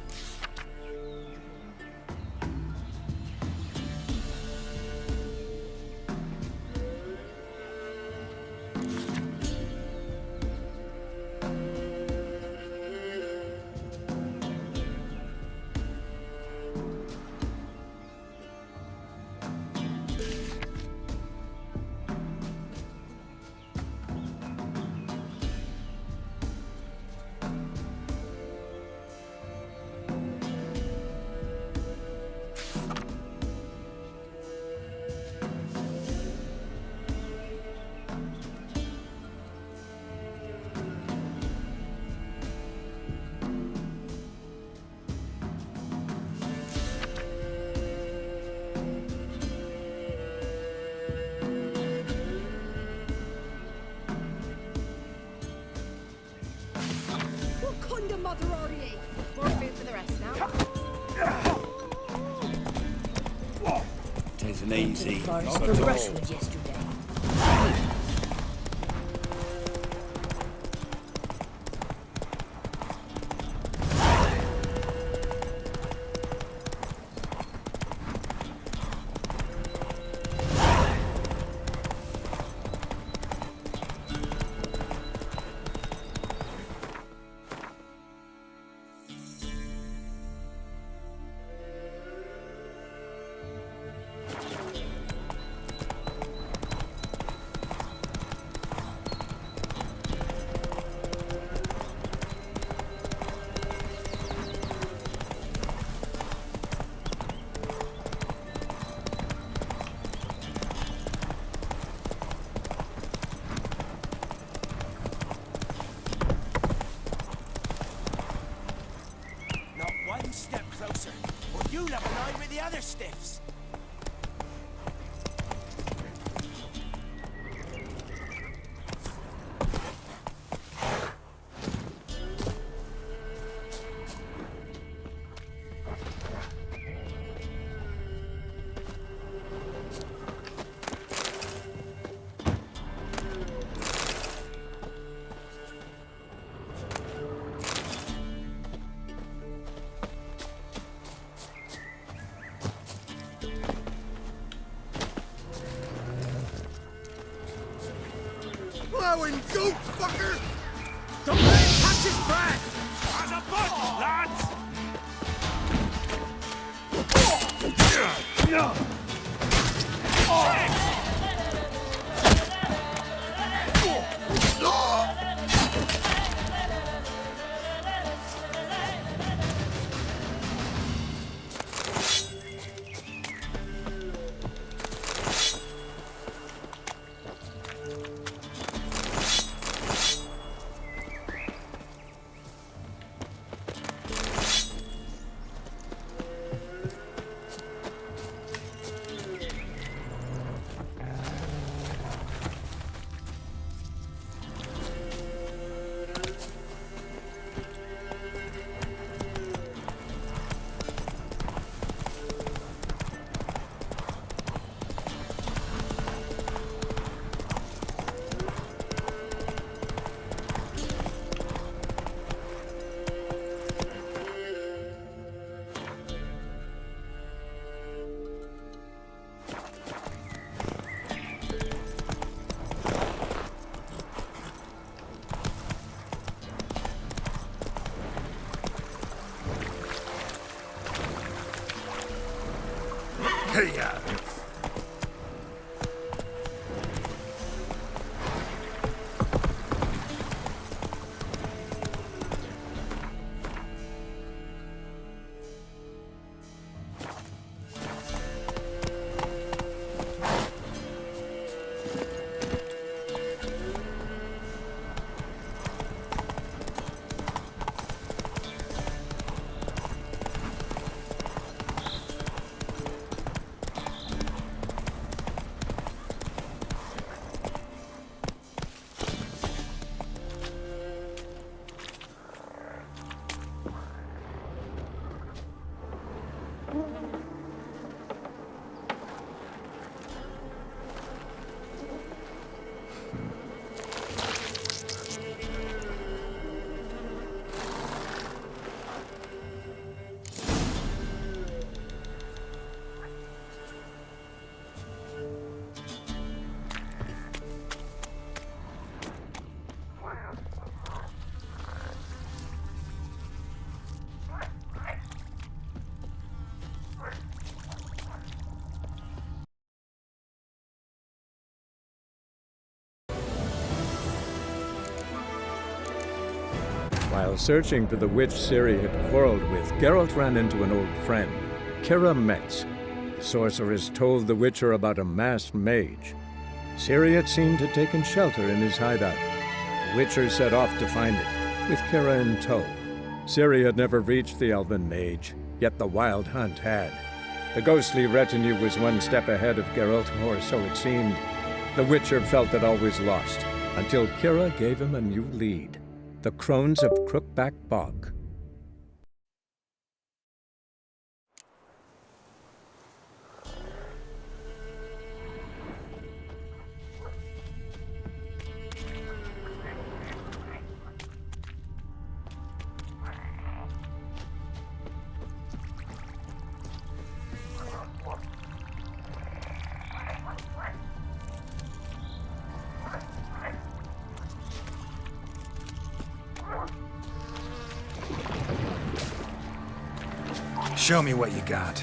and easy. Forest Not for at all. brushwood yesterday. Step closer, or you'll have an eye with the other stiffs. Plowing goat, fucker! Don't let it touch his back! There's a bug, lads! Hey, While searching for the witch Ciri had quarreled with, Geralt ran into an old friend, Ciri Metz. The sorceress told the Witcher about a masked mage. Ciri, it seemed, had taken shelter in his hideout. The Witcher set off to find it, with Ciri in tow. Ciri had never reached the elven mage, yet the Wild Hunt had. The ghostly retinue was one step ahead of Geralt, or so it seemed. The Witcher felt that all was lost, until Ciri gave him a new lead. The Crones of Crookback Bog. Show me what you got.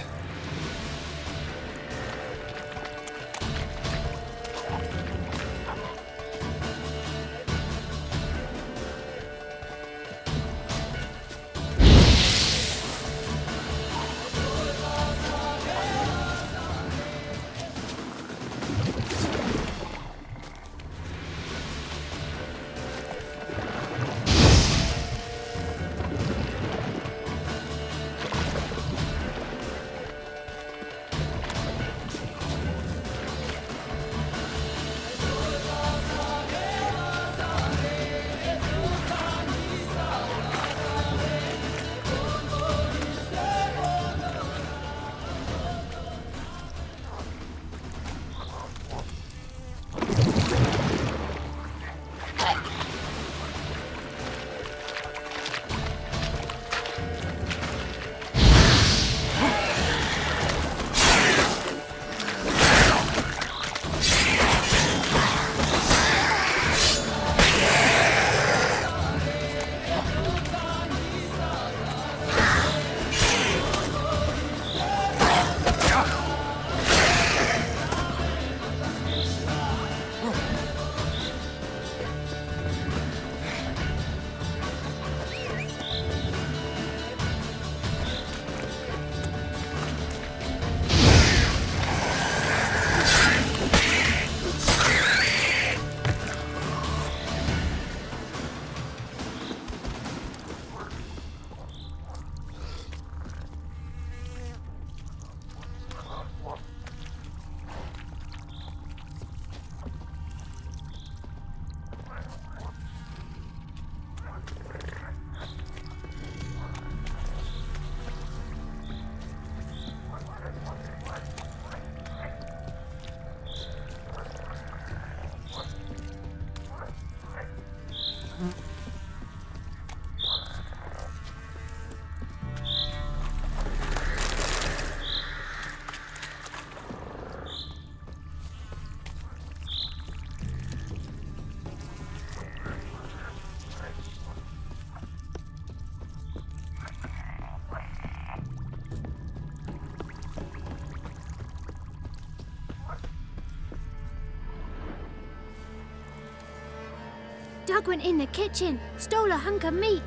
Doug went in the kitchen, stole a hunk of meat.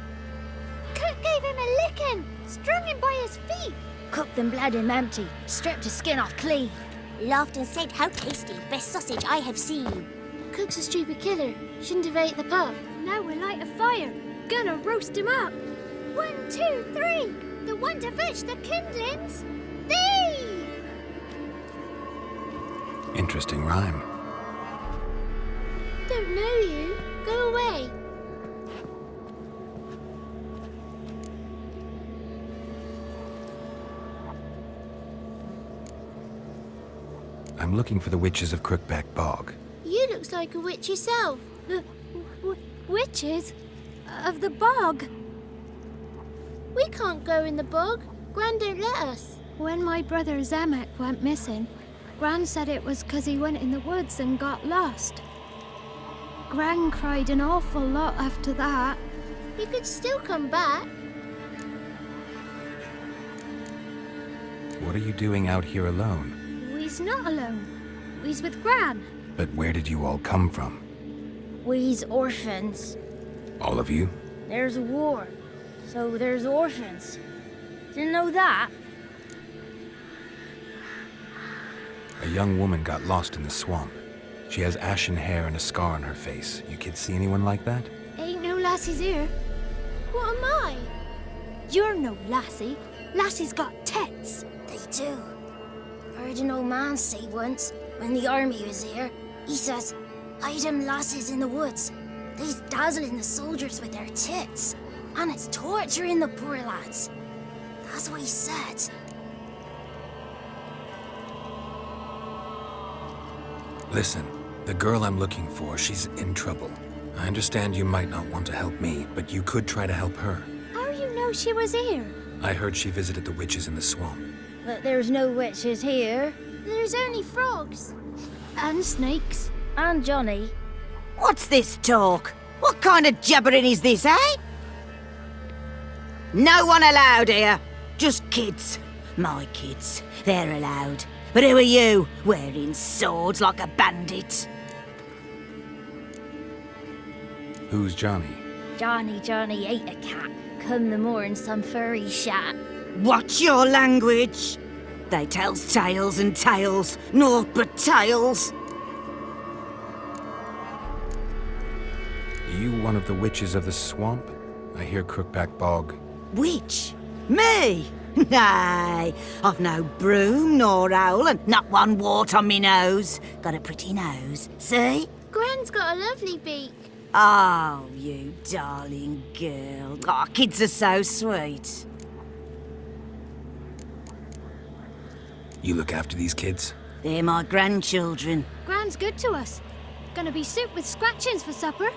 Cook gave him a licking, strung him by his feet. Cooked them blood him empty, stripped his skin off clean. Laughed and said, "How tasty, best sausage I have seen." Cook's a stupid killer, shouldn't have ate the pup. Now we'll light a fire, gonna roast him up. 1, 2, 3, the one to fetch the kindlings. Thee! Interesting rhyme. Don't know you. Go away. I'm looking for the witches of Crookback Bog. You looks like a witch yourself. The witches of the bog. We can't go in the bog. Gran don't let us. When my brother Zamek went missing, Gran said it was 'cause he went in the woods and got lost. Gran cried an awful lot after that. You could still come back. What are you doing out here alone? We's not alone. We's with Gran. But where did you all come from? We's orphans. All of you? There's a war, so there's orphans. Didn't know that? A young woman got lost in the swamp. She has ashen hair and a scar on her face. You kids see anyone like that? Ain't no lassies here. What am I? You're no lassie. Lassies got tits. They do. Heard an old man say once, when the army was here, he says, "Hide them lasses in the woods. They's dazzling the soldiers with their tits. And it's torturing the poor lads." That's what he said. Listen, the girl I'm looking for, she's in trouble. I understand you might not want to help me, but you could try to help her. How you know she was here? I heard she visited the witches in the swamp. But there's no witches here. There's only frogs. And snakes. And Johnny. What's this talk? What kind of jabbering is this, eh? No one allowed here. Just kids. My kids, they're allowed. But who are you, wearing swords like a bandit? Who's Johnny? Johnny ate a cat. Come the more in some furry shat. Watch your language! They tells tales and tales, naught but tales. You one of the witches of the swamp? I hear Crookback Bog. Witch? Me? Nay, I've no broom nor owl and not one wart on me nose. Got a pretty nose, see? Gran's got a lovely beak. Oh, you darling girl. Oh, kids are so sweet. You look after these kids? They're my grandchildren. Gran's good to us. Gonna be soup with scratchings for supper.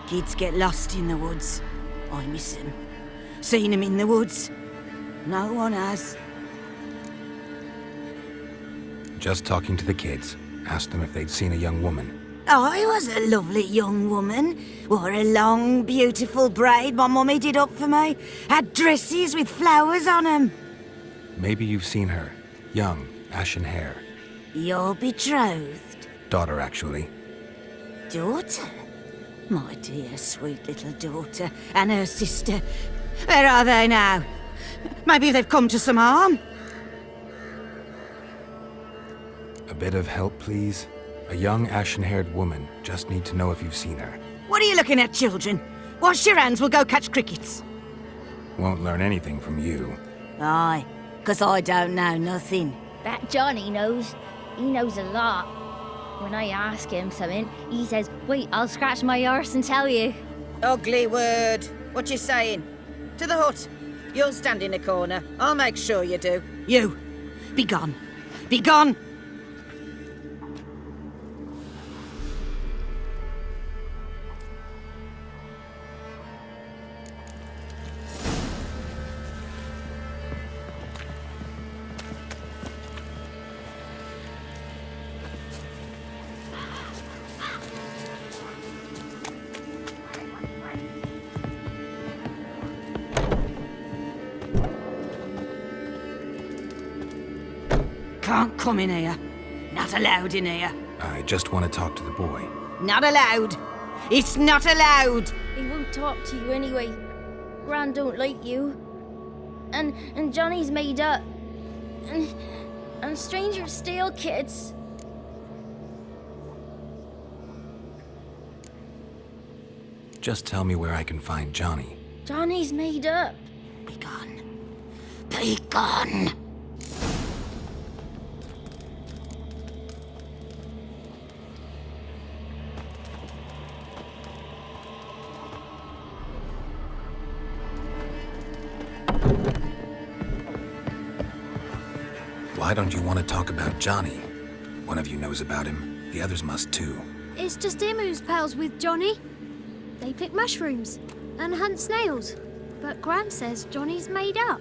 Kids get lost in the woods. I miss them. Seen them in the woods. No one has. Just talking to the kids. Asked them if they'd seen a young woman. I was a lovely young woman. Wore a long, beautiful braid my mummy did up for me. Had dresses with flowers on them. Maybe you've seen her. Young, ashen hair. You're betrothed? Daughter, actually. Daughter? My dear, sweet little daughter. And her sister. Where are they now? Maybe they've come to some harm? A bit of help, please? A young, ashen-haired woman. Just need to know if you've seen her. What are you looking at, children? Wash your hands, we'll go catch crickets. Won't learn anything from you. Aye, 'cause I don't know nothing. That Johnny knows. He knows a lot. When I ask him something, he says, wait, I'll scratch my arse and tell you. Ugly word. What you saying? To the hut. You'll stand in a corner. I'll make sure you do. You, be gone. Be gone! Can't come in here. Not allowed in here. I just want to talk to the boy. Not allowed. It's not allowed. He won't talk to you anyway. Gran don't like you. And Johnny's made up. And strangers steal kids. Just tell me where I can find Johnny. Johnny's made up. Be gone. Be gone. Why don't you want to talk about Johnny? One of you knows about him. The others must too. It's just him who's pals with Johnny. They pick mushrooms and hunt snails. But Gran says Johnny's made up.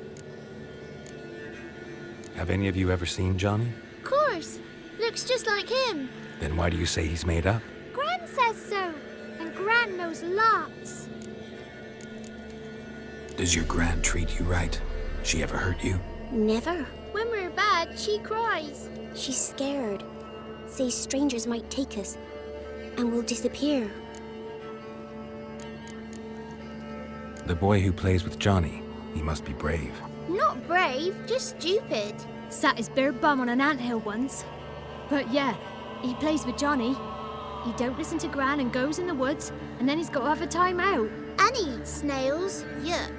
Have any of you ever seen Johnny? Of course. Looks just like him. Then why do you say he's made up? Gran says so. And Gran knows lots. Does your Gran treat you right? She ever hurt you? Never. When we're bad, she cries. She's scared. Says strangers might take us. And we'll disappear. The boy who plays with Johnny, he must be brave. Not brave, just stupid. Sat his bare bum on an anthill once. But yeah, he plays with Johnny. He don't listen to Gran and goes in the woods, and then he's got to have a time out. And he eats snails. Yuck.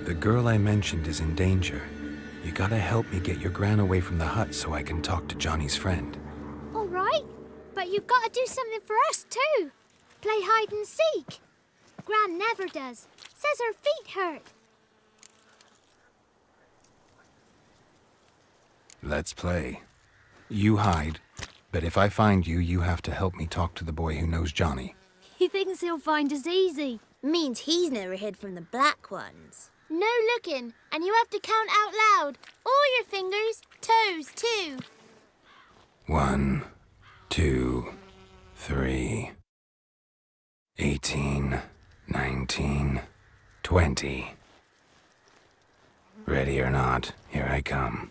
The girl I mentioned is in danger. You gotta help me get your Gran away from the hut so I can talk to Johnny's friend. All right, but you've got to do something for us too. Play hide and seek. Gran never does. Says her feet hurt. Let's play. You hide, but if I find you, you have to help me talk to the boy who knows Johnny. He thinks he'll find us easy. Means he's never hid from the black ones. No looking, and you have to count out loud. All your fingers, toes too. 1, 2, 3, 18, 19, 20. Ready or not, here I come.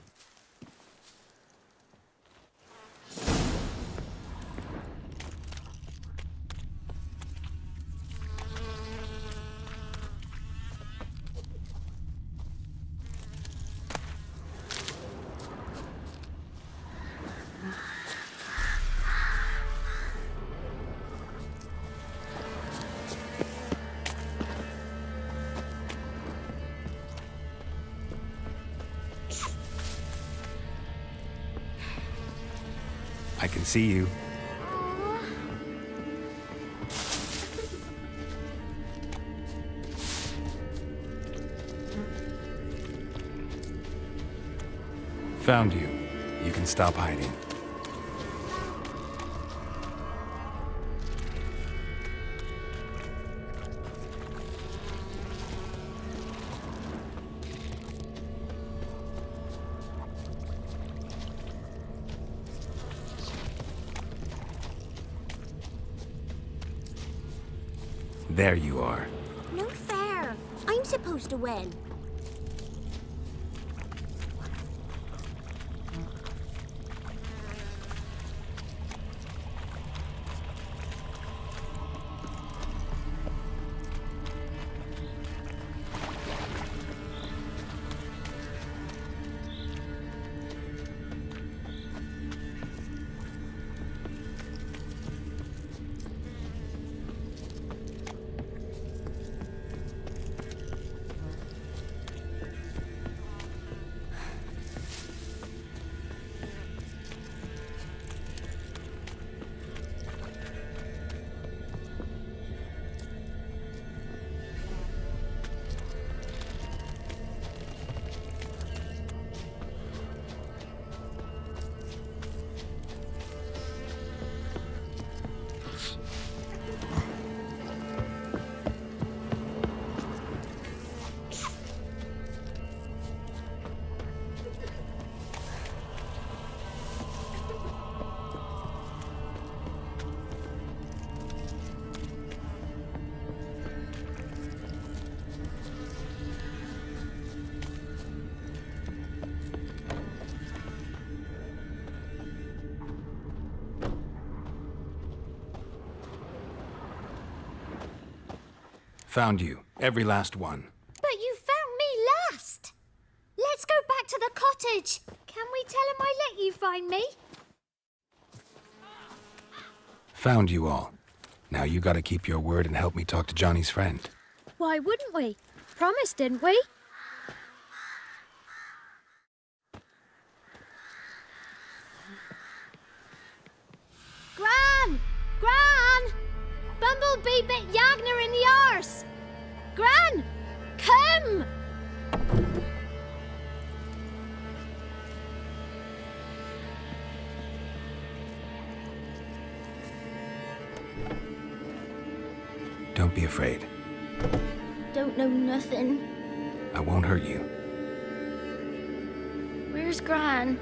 I can see you. Found you. You can stop hiding. There you are. No fair. I'm supposed to win. Found you. Every last one. But you found me last. Let's go back to the cottage. Can we tell him I let you find me? Found you all. Now you gotta keep your word and help me talk to Johnny's friend. Why wouldn't we? Promised, didn't we? Gran! Gran! Bumblebee bit Yagner in the arse! Gran! Come! Don't be afraid. Don't know nothing. I won't hurt you. Where's Gran?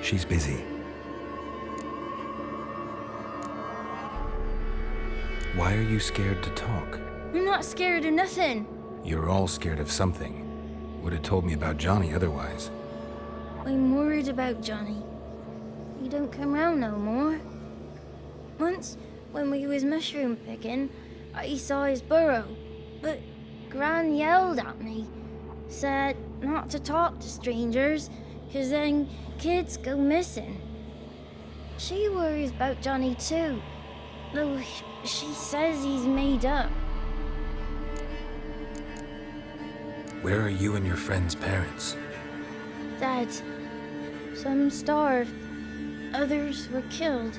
She's busy. Why are you scared to talk? I'm not scared of nothing. You're all scared of something. Would have told me about Johnny otherwise. I'm worried about Johnny. He don't come round no more. Once, when we was mushroom picking, I saw his burrow, but Gran yelled at me, said not to talk to strangers, 'cause then kids go missing. She worries about Johnny too, though she says he's made up. Where are you and your friend's parents? Dad, some starved, others were killed,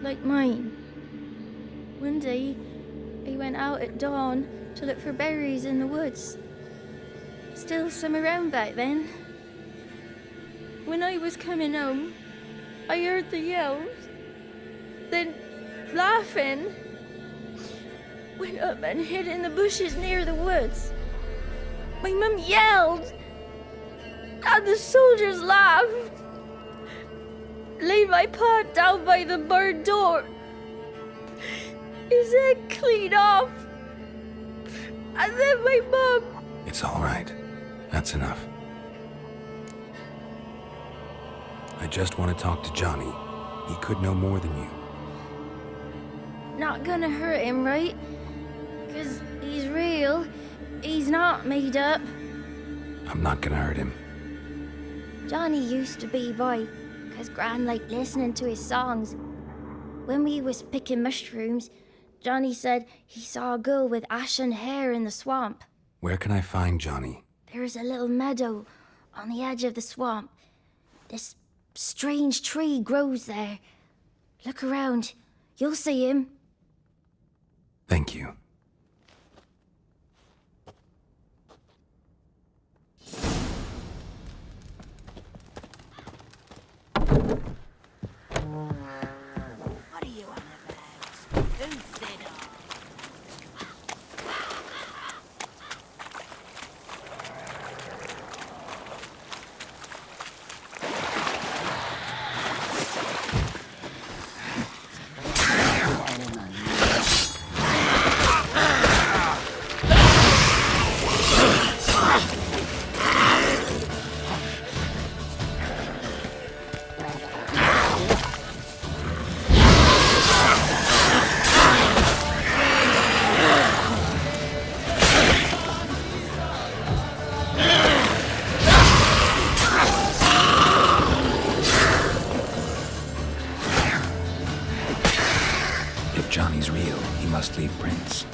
like mine. One day, I went out at dawn to look for berries in the woods. Still some around back then. When I was coming home, I heard the yells. Then, laughing, went up and hid in the bushes near the woods. My mum yelled, and the soldiers laughed. Laid my pa down by the barn door. His head clean off. And then my mum... It's all right. That's enough. I just want to talk to Johnny. He could know more than you. Not gonna hurt him, right? 'Cause he's real. He's not made up. I'm not gonna hurt him. Johnny used to be boy, 'cause Gran liked listening to his songs. When we was picking mushrooms, Johnny said he saw a girl with ashen hair in the swamp. Where can I find Johnny? There's a little meadow on the edge of the swamp. This strange tree grows there. Look around. You'll see him. Thank you. What are you on about? Who said If Johnny's real, he must leave prints.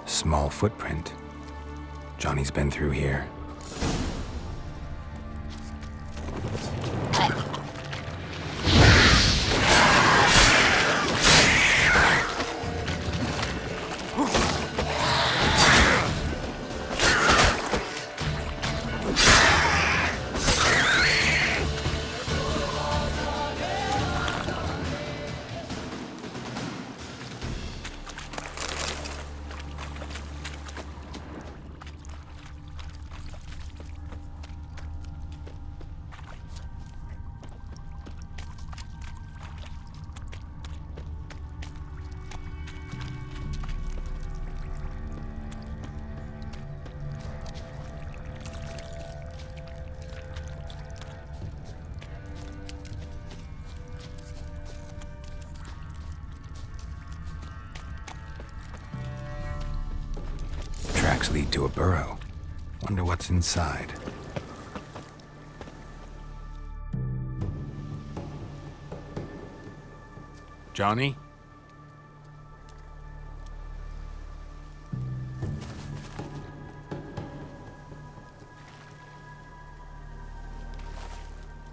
Small footprint. Johnny's been through here. Tracks lead to a burrow. Wonder what's inside. Johnny?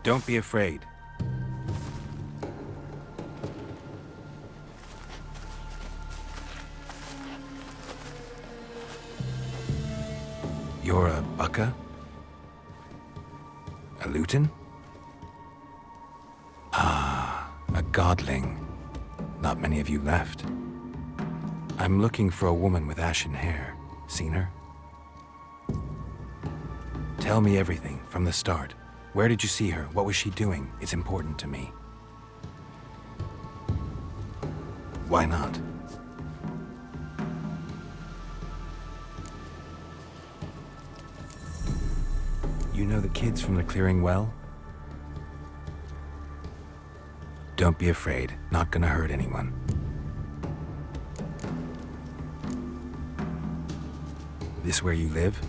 Don't be afraid. You're a Bucka? A Luton? Ah, a godling. Not many of you left. I'm looking for a woman with ashen hair. Seen her? Tell me everything from the start. Where did you see her? What was she doing? It's important to me. Why not? You know the kids from the clearing well? Don't be afraid. Not gonna hurt anyone. This where you live?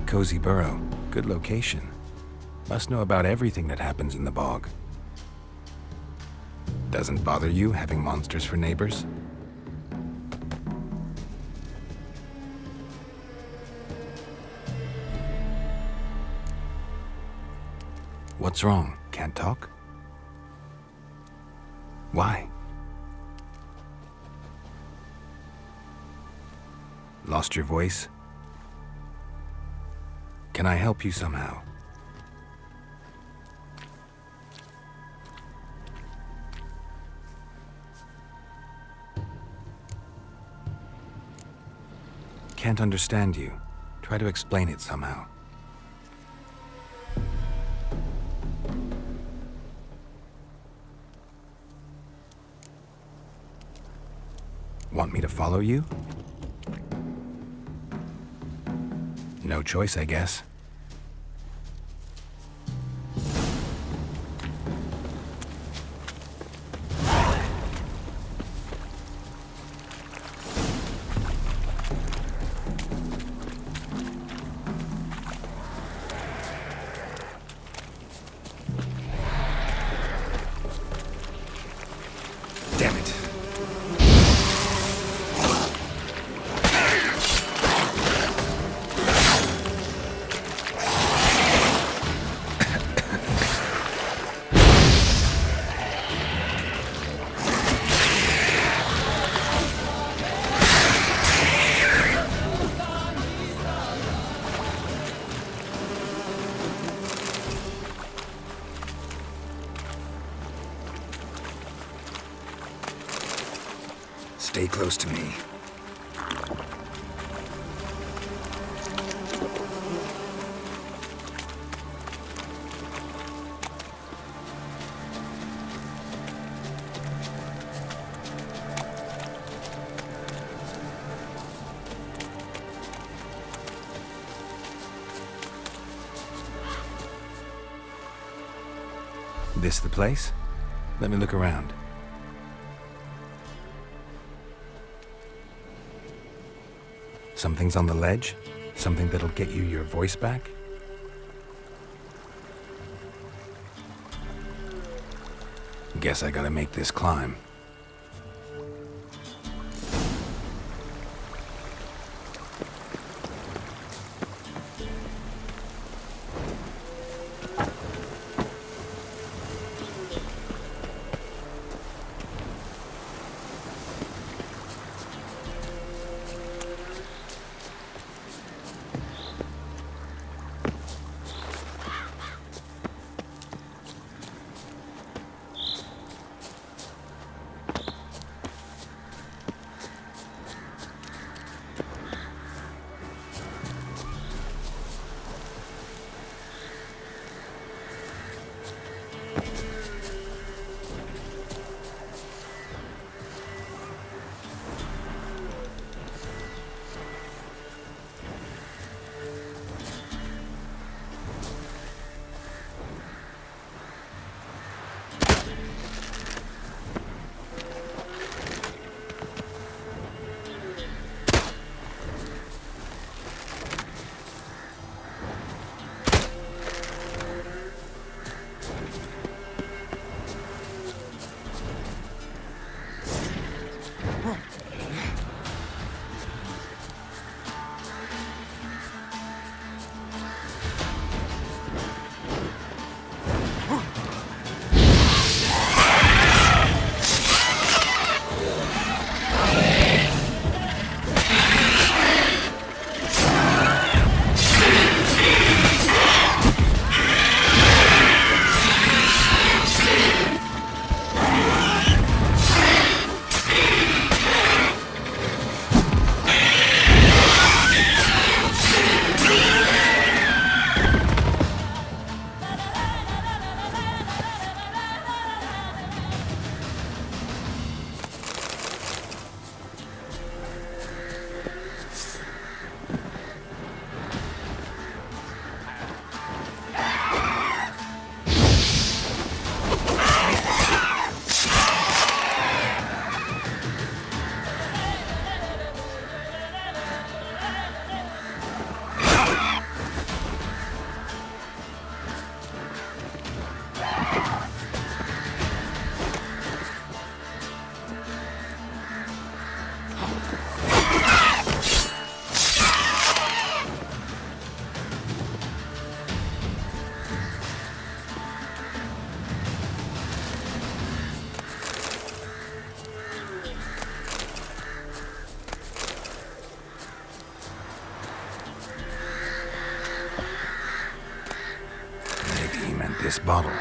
Cozy burrow. Good location. Must know about everything that happens in the bog. Doesn't bother you having monsters for neighbors? What's wrong? Can't talk? Why? Lost your voice? Can I help you somehow? Can't understand you. Try to explain it somehow. Want me to follow you? No choice, I guess. Damn it. Stay close to me. This the place? Let me look around. Something's on the ledge? Something that'll get you your voice back? Guess I gotta make this climb. This bottle.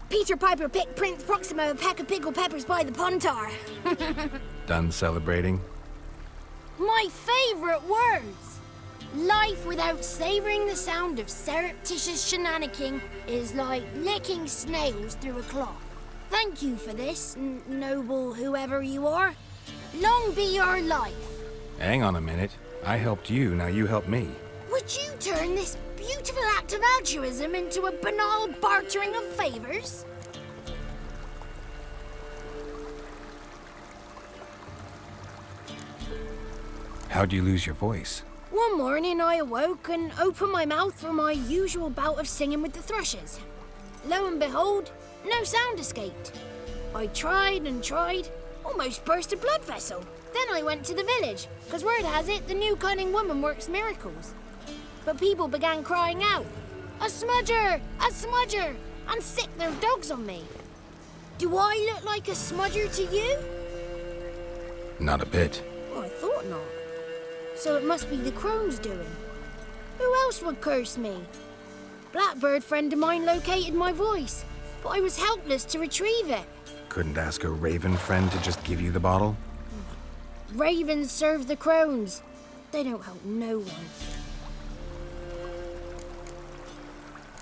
Peter Piper picked Prince Proximo a peck of pickled peppers by the pontar. Done celebrating? My favourite words! Life without savouring the sound of surreptitious shenanigans is like licking snails through a cloth. Thank you for this, noble whoever you are. Long be your life. Hang on a minute. I helped you, now you help me. Would you turn this beautiful act of altruism into a banal bartering of favours? How'd you lose your voice? One morning I awoke and opened my mouth for my usual bout of singing with the thrushes. Lo and behold, no sound escaped. I tried and tried, almost burst a blood vessel. Then I went to the village, because word has it the new cunning woman works miracles. But people began crying out, "A smudger! A smudger!" and sick their dogs on me. Do I look like a smudger to you? Not a bit. Well, I thought not. So it must be the crone's doing. Who else would curse me? Blackbird friend of mine located my voice, but I was helpless to retrieve it. Couldn't ask a raven friend to just give you the bottle? Ravens serve the crones. They don't help no one.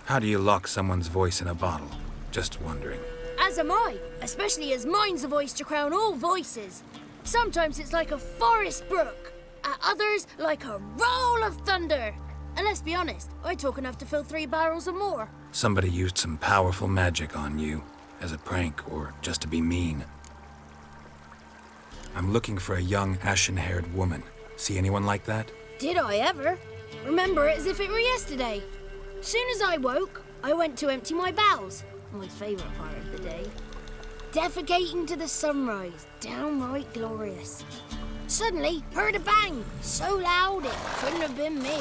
How do you lock someone's voice in a bottle? Just wondering. As am I, especially as mine's a voice to crown all voices. Sometimes it's like a forest brook, at others like a roll of thunder. And let's be honest, I talk enough to fill 3 barrels or more. Somebody used some powerful magic on you, as a prank or just to be mean. I'm looking for a young, ashen-haired woman. See anyone like that? Did I ever? Remember it as if it were yesterday. Soon as I woke, I went to empty my bowels. My favourite part of the day. Defecating to the sunrise, downright glorious. Suddenly, heard a bang, so loud it couldn't have been me.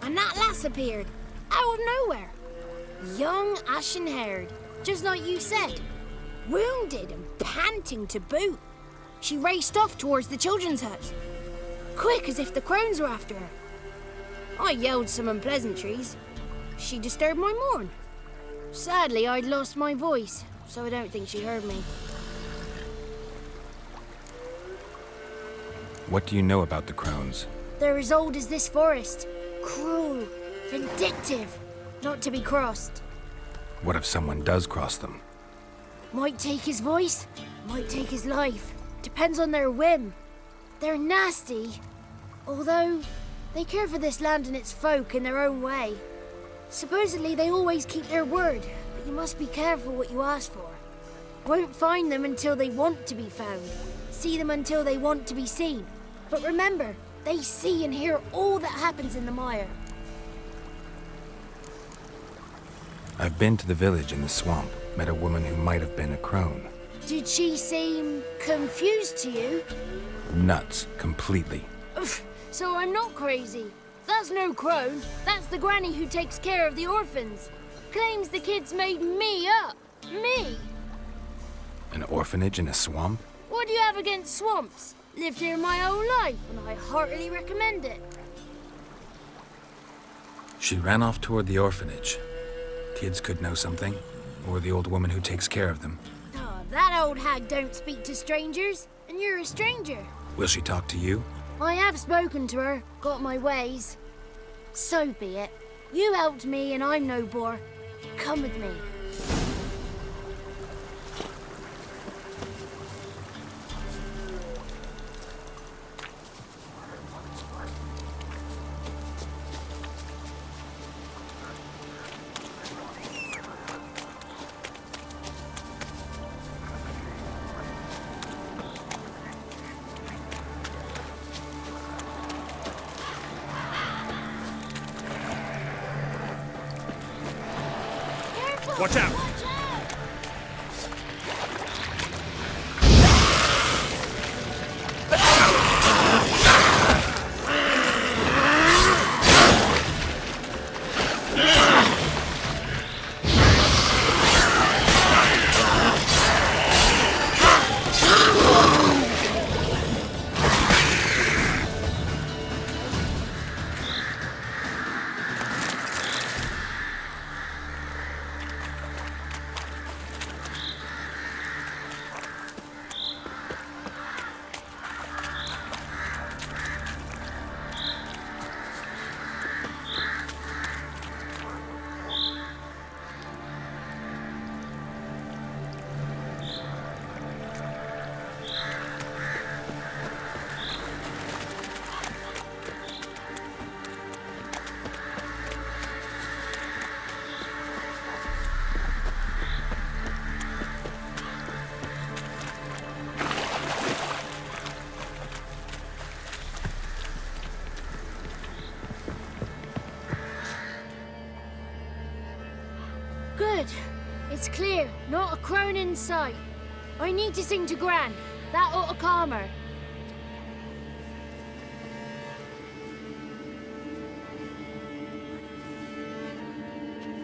And that lass appeared, out of nowhere. Young, ashen-haired, just like you said. Wounded and panting to boot. She raced off towards the children's hut. Quick as if the crones were after her. I yelled some unpleasantries. She disturbed my morn. Sadly, I'd lost my voice, so I don't think she heard me. What do you know about the crones? They're as old as this forest. Cruel, vindictive, not to be crossed. What if someone does cross them? Might take his voice, might take his life. Depends on their whim. They're nasty, although they care for this land and its folk in their own way. Supposedly they always keep their word, but you must be careful what you ask for. Won't find them until they want to be found. See them until they want to be seen. But remember, they see and hear all that happens in the mire. I've been to the village in the swamp, met a woman who might have been a crone. Did she seem confused to you? Nuts, completely. So I'm not crazy. That's no crone. That's the granny who takes care of the orphans. Claims the kids made me up. Me! An orphanage in a swamp? What do you have against swamps? Lived here my whole life, and I heartily recommend it. She ran off toward the orphanage. Kids could know something, or the old woman who takes care of them. Oh, that old hag don't speak to strangers, and you're a stranger. Will she talk to you? I have spoken to her, got my ways. So be it. You helped me, and I'm no bore. Come with me. Watch out! Good. It's clear. Not a crone in sight. I need to sing to Gran. That ought to calm her.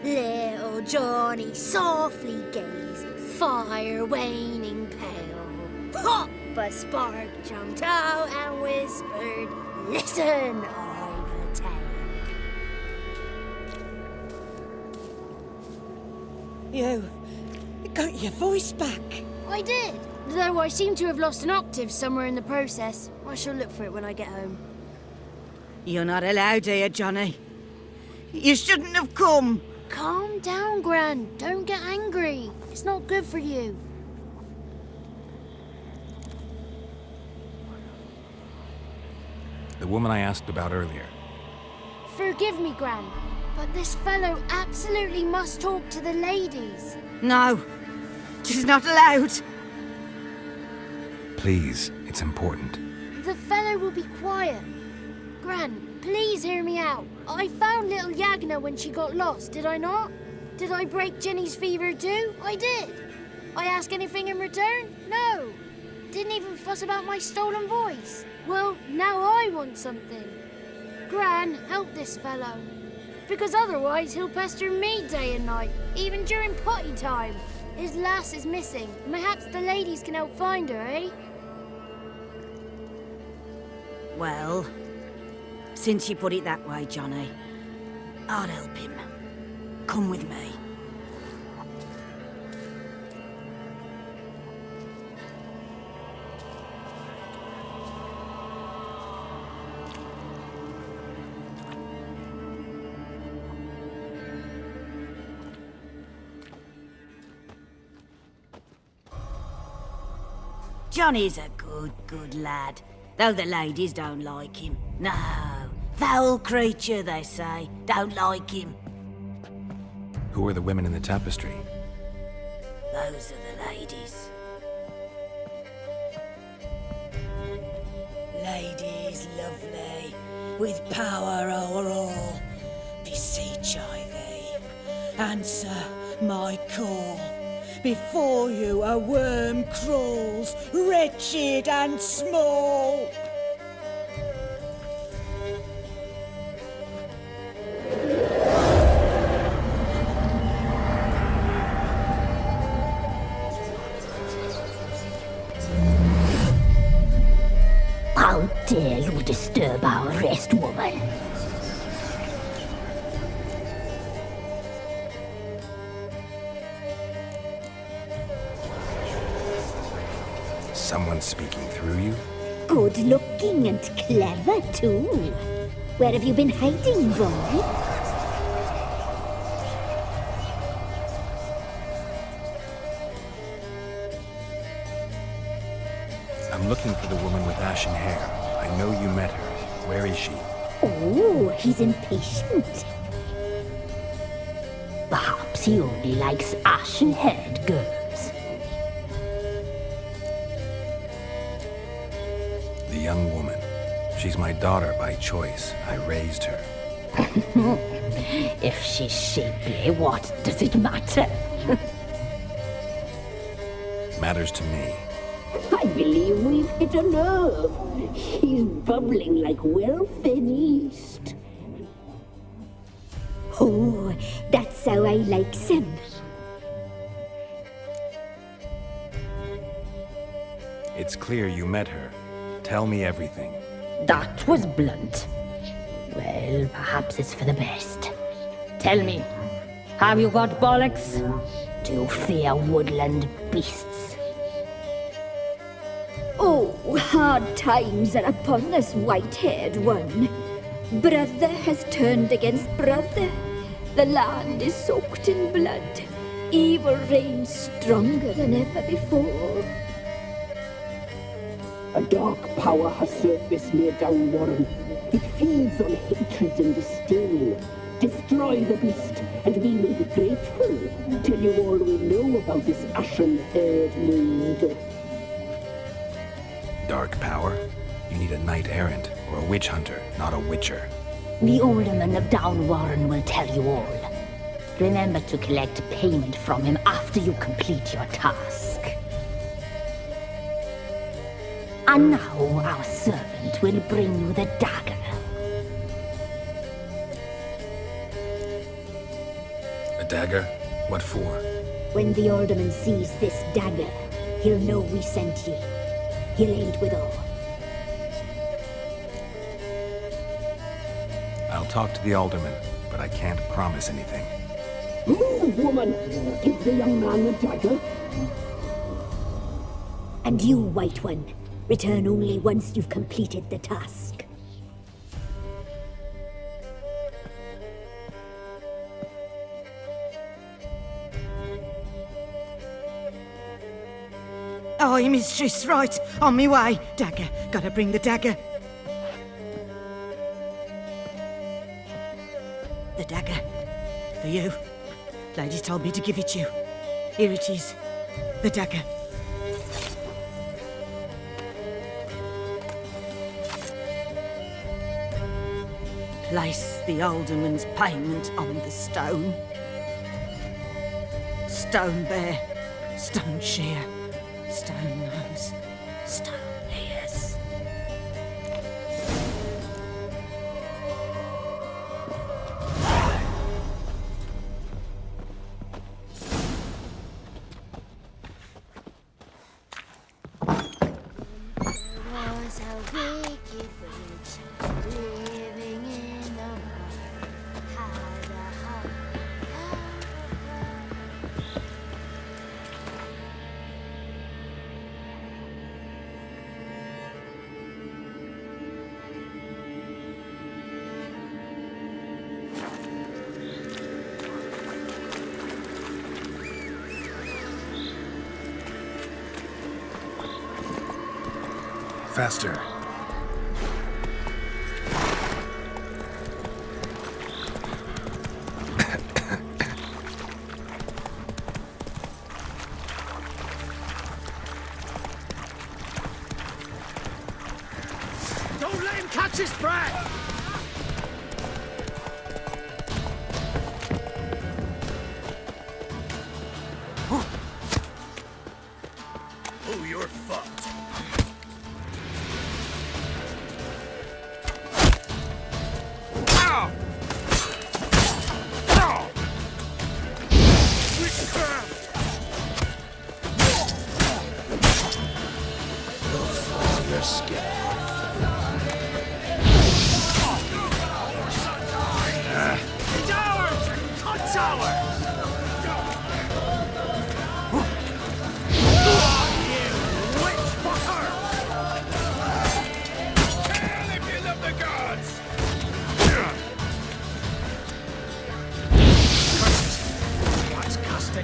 Little Johnny softly gazing, fire waning pale. Pop! A spark jumped out and whispered, "Listen, I've a tale." You got your voice back. I did. Though I seem to have lost an octave somewhere in the process. I shall look for it when I get home. You're not allowed here, Johnny. You shouldn't have come. Calm down, Gran. Don't get angry. It's not good for you. The woman I asked about earlier. Forgive me, Gran, but this fellow absolutely must talk to the ladies. No, she's not allowed. Please, it's important. The fellow will be quiet. Gran, please hear me out. I found little Yagna when she got lost, did I not? Did I break Jenny's fever too? I did. I ask anything in return? No. Didn't even fuss about my stolen voice. Well, now I want something. Gran, help this fellow. Because otherwise he'll pester me day and night, even during potty time. His lass is missing. Perhaps the ladies can help find her, eh? Well, since you put it that way, Johnny, I'll help him. Come with me. Johnny's a good lad, though the ladies don't like him. No, foul creature, they say. Don't like him. Who are the women in the tapestry? Those are the ladies. Ladies lovely, with power o'er all, beseech I thee, answer my call. Before you a worm crawls, wretched and small. How dare you disturb our rest, woman? Someone speaking through you? Good looking and clever, too. Where have you been hiding, boy? I'm looking for the woman with ashen hair. I know you met her. Where is she? Oh, he's impatient. Perhaps he only likes ashen-haired girls. The young woman. She's my daughter by choice. I raised her. If she's shapely, what does it matter? Matters to me. I believe we've hit a nerve. He's bubbling like well-fed yeast. Oh, that's how I likes him. It's clear you met her. Tell me everything. That was blunt. Well, perhaps it's for the best. Tell me, have you got bollocks? Do you fear woodland beasts? Oh, hard times are upon us, white-haired one. Brother has turned against brother. The land is soaked in blood. Evil reigns stronger than ever before. A dark power has surfaced near Downwarren. It feeds on hatred and disdain. Destroy the beast, and we will be grateful. Tell you all we know about this ashen-haired maid. Dark power? You need a knight-errant or a witch hunter, not a witcher. The alderman of Downwarren will tell you all. remember to collect payment from him after you complete your task. And now our servant will bring you the dagger. A dagger? What for? When the alderman sees this dagger, he'll know we sent ye. He'll aid with all. I'll talk to the alderman, but I can't promise anything. Move, woman! Give the young man the dagger. And you, White One, return only once you've completed the task. Aye, mistress, right. On me way. Dagger. Gotta bring the dagger. The dagger. For you. Lady told me to give it you. Here it is. The dagger. Place the alderman's payment on the stone. Stone there. Stone shear. Stone nose, stone ears. Was a wicked witch living in a mud. Had a heart. Faster. Don't let him catch his breath! Oh, you're fucked. Ow! Ow! Witchcraft! Your skin. It's ours! It's ours!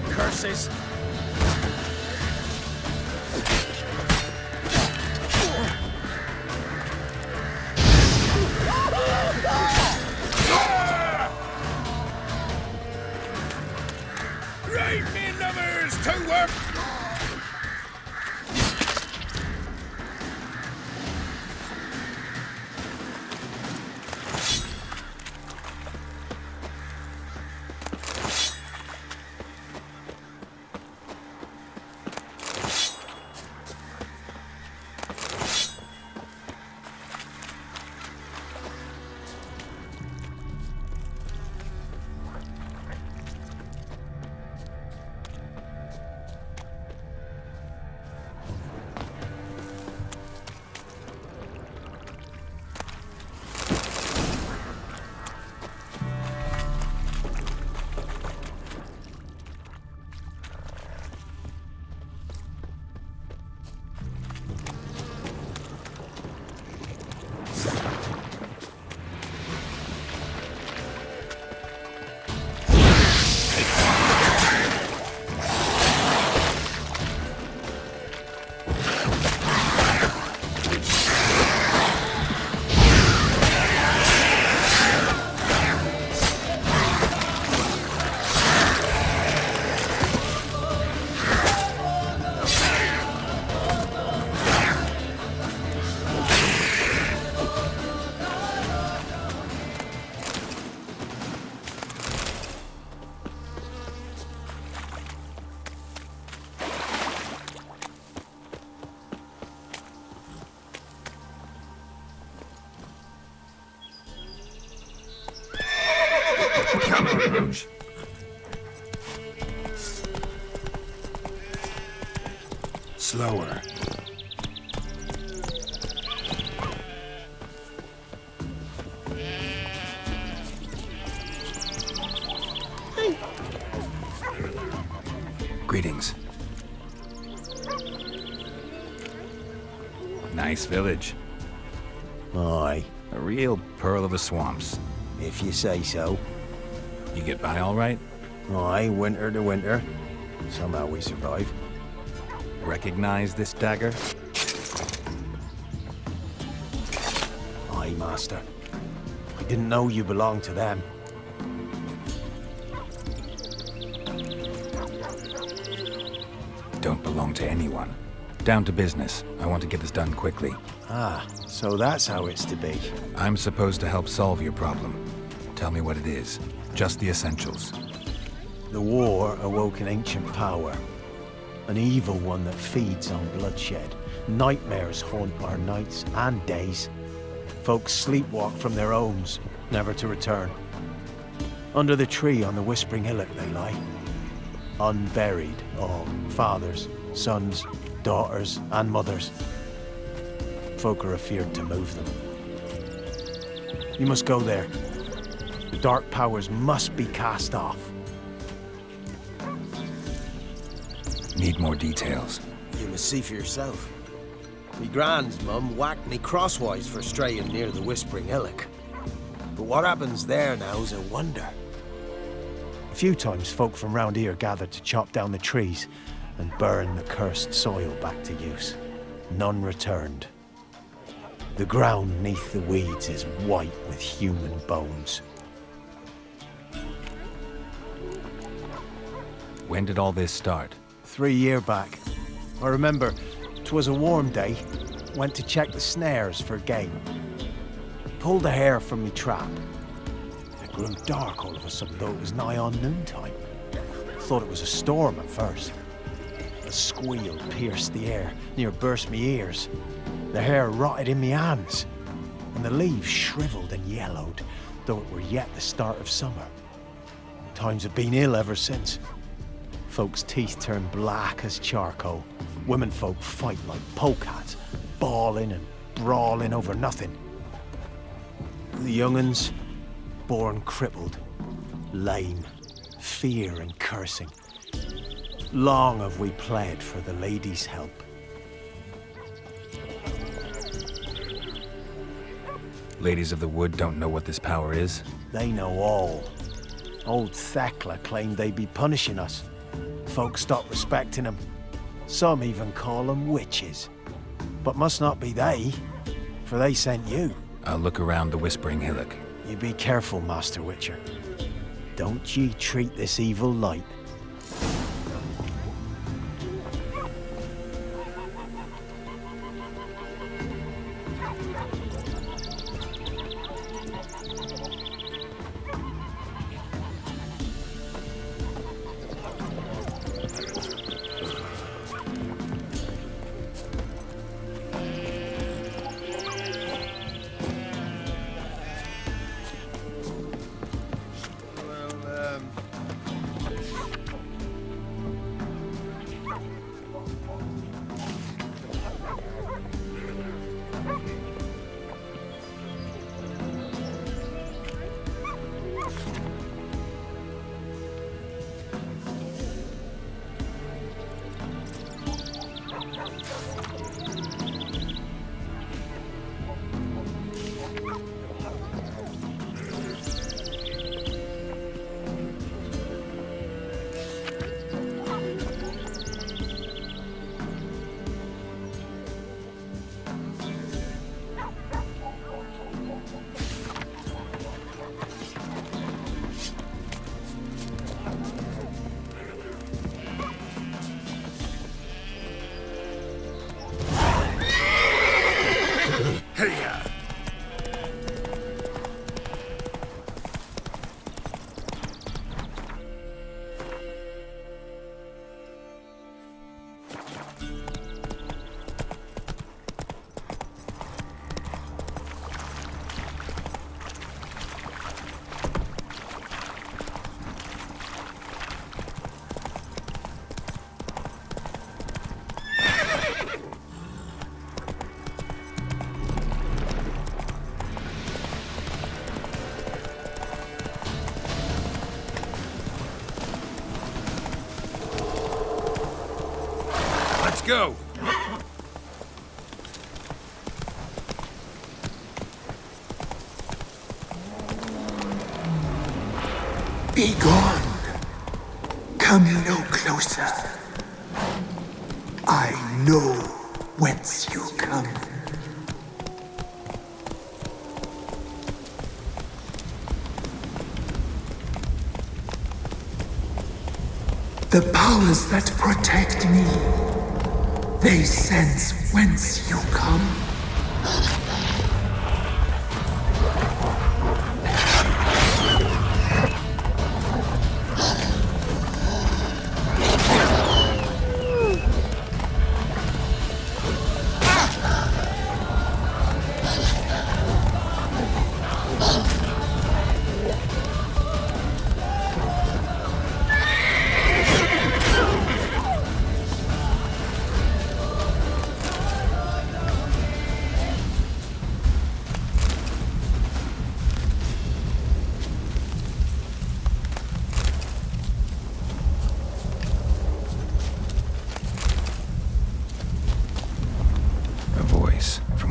Curses. Right, me lovers, to work! Foge. Slower. Greetings. Nice village. Aye. A real pearl of the swamps. If you say so. You get by all right? Aye, winter to winter. Somehow we survive. Recognize this dagger? Aye, master. I didn't know you belonged to them. Don't belong to anyone. Down to business. I want to get this done quickly. Ah, so that's how it's to be. I'm supposed to help solve your problem. Tell me what it is. Just the essentials. The war awoke an ancient power. An evil one that feeds on bloodshed. Nightmares haunt our nights and days. Folks sleepwalk from their homes, never to return. Under the tree on the Whispering Hillock they lie. Unburied, all fathers, sons, daughters, and mothers. Folk are afeard to move them. You must go there. The dark powers must be cast off. Need more details. You must see for yourself. Me grand's mum whacked me crosswise for straying near the Whispering Hillock. But what happens there now's a wonder. A few times folk from round here gathered to chop down the trees and burn the cursed soil back to use. None returned. The ground neath the weeds is white with human bones. When did all this start? 3 years back. I remember 'twas a warm day. Went to check the snares for game. Pulled a hare from me trap. It grew dark all of a sudden, though it was nigh on noontime. Thought it was a storm at first. A squeal pierced the air, near burst me ears. The hair rotted in me hands, and the leaves shriveled and yellowed, though it were yet the start of summer. Times have been ill ever since. Folks' teeth turn black as charcoal. Womenfolk fight like polecats, bawling and brawling over nothing. The young'uns, born crippled, lame, fear and cursing. Long have we pled for the lady's help. Ladies of the Wood don't know what this power is? They know all. Old Thekla claimed they'd be punishing us. Folks stopped respecting them. Some even call them witches. But must not be they, for they sent you. I'll look around the Whispering Hillock. You be careful, Master Witcher. Don't ye treat this evil light. Let's go. Be gone. Come no closer. I know whence you come. The powers that protect me, they sense whence you come.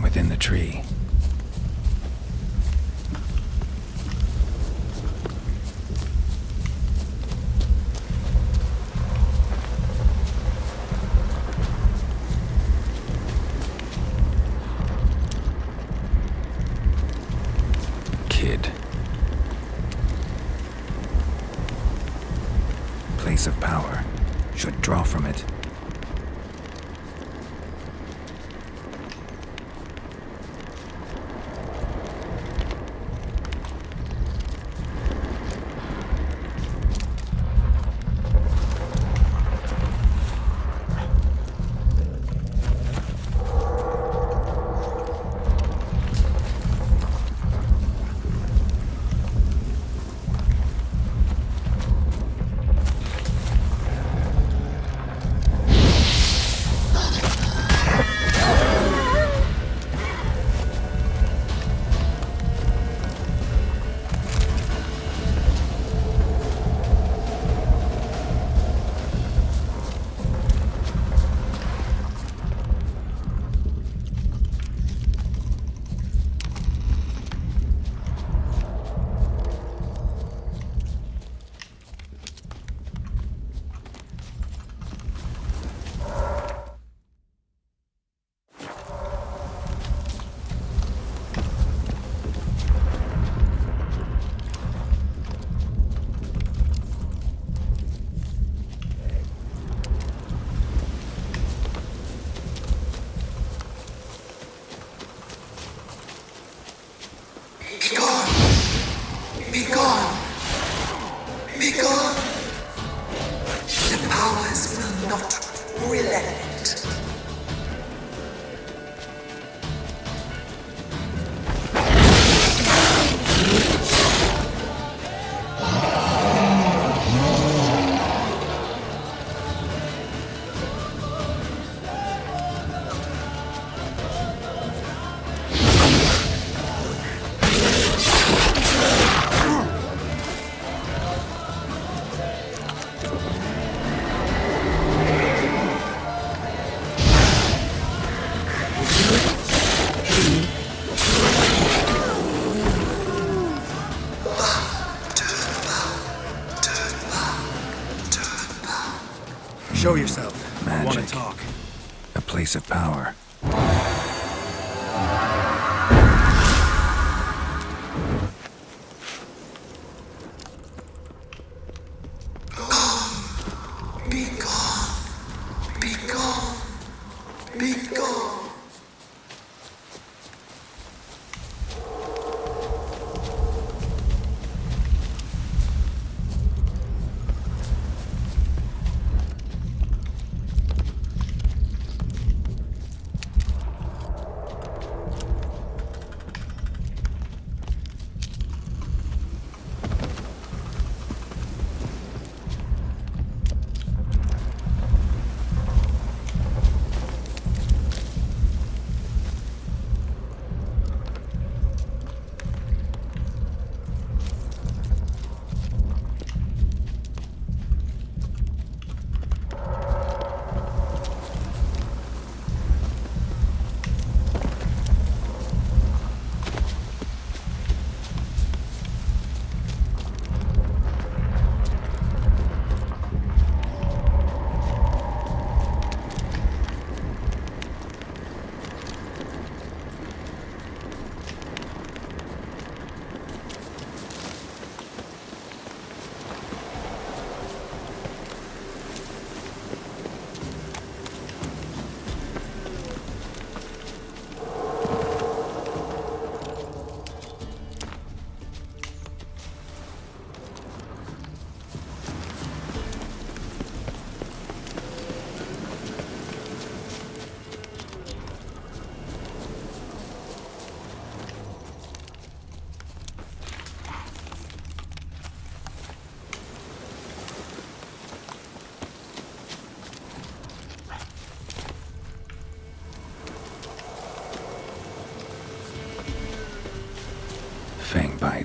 Within the tree. Kid. Place of power. Should draw from it. Be gone! Be gone! The powers will not relent. Show yourself. I want to Magic. talk. A place of power. Be gone! Be gone! Be gone!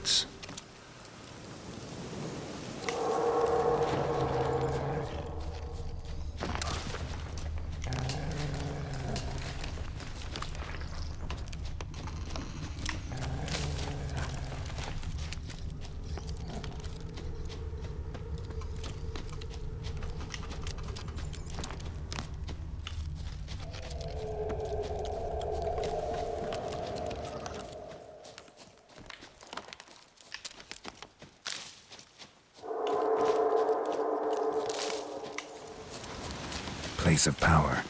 woods. Place of power.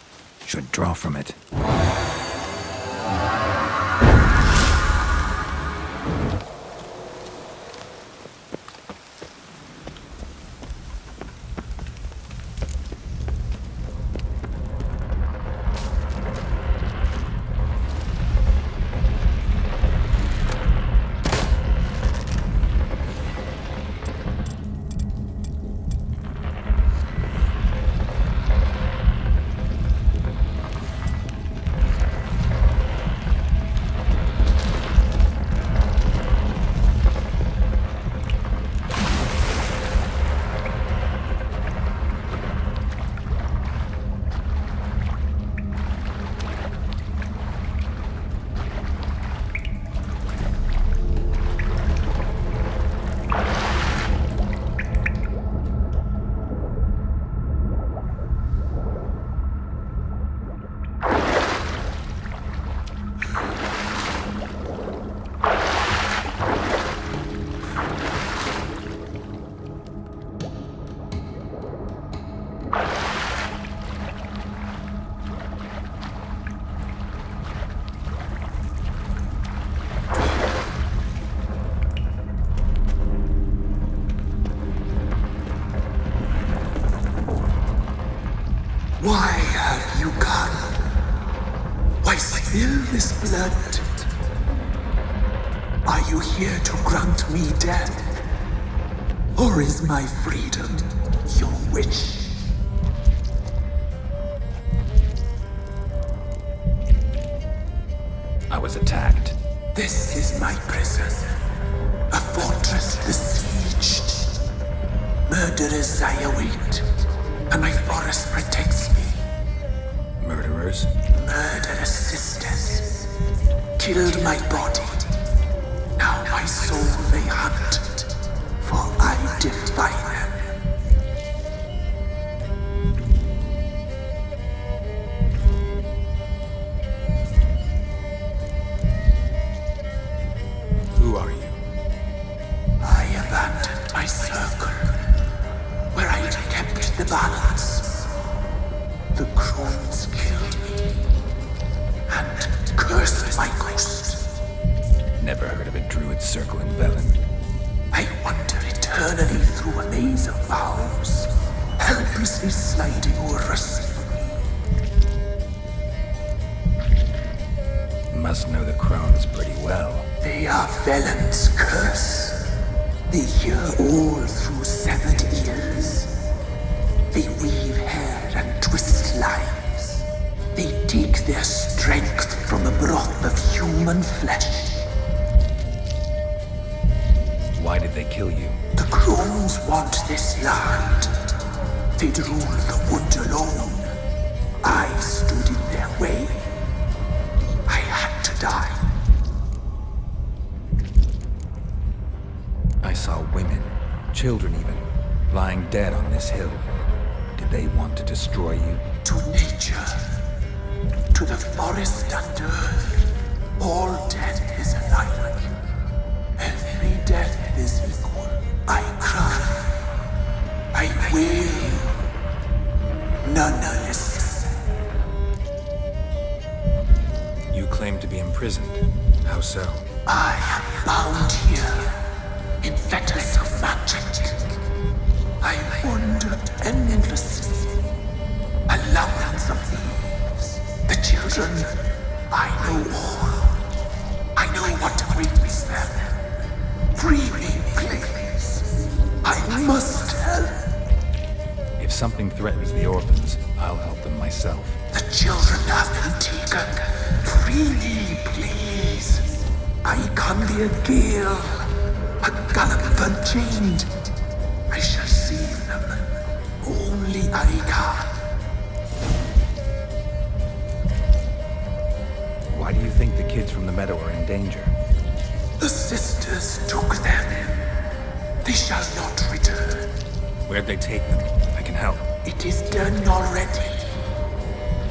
Should draw from it. Why have you come? Why spill this blood? Are you here to grant me death? Or is my freedom your wish? I was attacked. This is my prison. A fortress besieged. Murderers I await, and my forest protects me. Murderers? Murderous sisters killed my body. Now my soul they hunt, for I defy them. Who are you? I abandoned my circle, where I'd kept the balance. The crones killed me, and cursed my ghost. Never heard of a druid circle in Velen. I wander eternally through a maze of vows, helplessly sliding o'er rusty. Must know the crones pretty well. They are Velen's curse. They hear all through severed ears. They weave hair and twist lives. They take their strength from a broth of human flesh. Why did they kill you? The crones want this land. They'd rule the wood alone. I stood in their way. I had to die. I saw women, children even, lying dead on this hill. Did they want to destroy you? To nature, to the forest and earth, all death is alike. Every death is equal. I cry. I wail. None listens. You claim to be imprisoned. How so? I am bound here, in fetters of magic. I wandered endlessly, a labyrinth of leaves. The children, I know all. I know what awaits them. Free me, please. I must help. If something threatens the orphans, I'll help them myself. The children have been taken. Free me, please. I can be a gale, a gallop unchained. I shall save them. Only I can. Why do you think the kids from the meadow are in danger? The sisters took them. They shall not return. Where'd they take them? I can help. It is done already.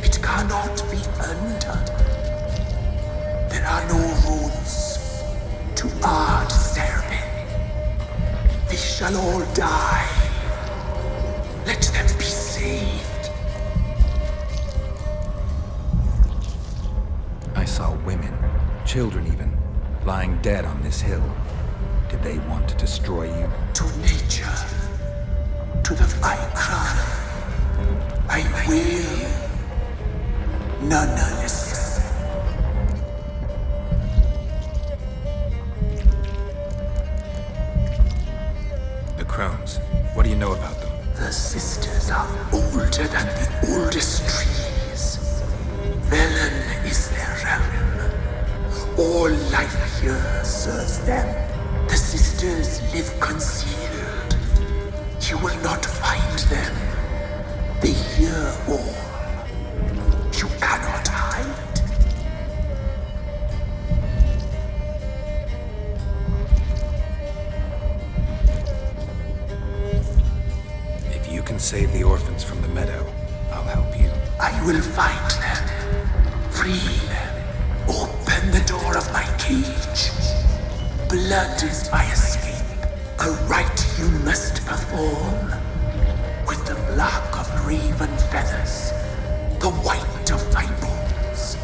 It cannot be undone. There are no roads to Ard Serpent. They shall all die. Let them be saved. I saw women, children even, lying dead on this hill. Did they want to destroy you? To nature, to the Vicron, I will. None less. The crones. What do you know about them? The sisters are older than the oldest trees. Velen is their realm. All life here serves them. The sisters live concealed. You will not find them. They hear all. You cannot hide. If you can save the orphans from the meadow, I'll help you. I will find them. Free them. Open the door of my cage. Blood is my escape. A rite you must perform. With the black of raven feathers, the white of my bones,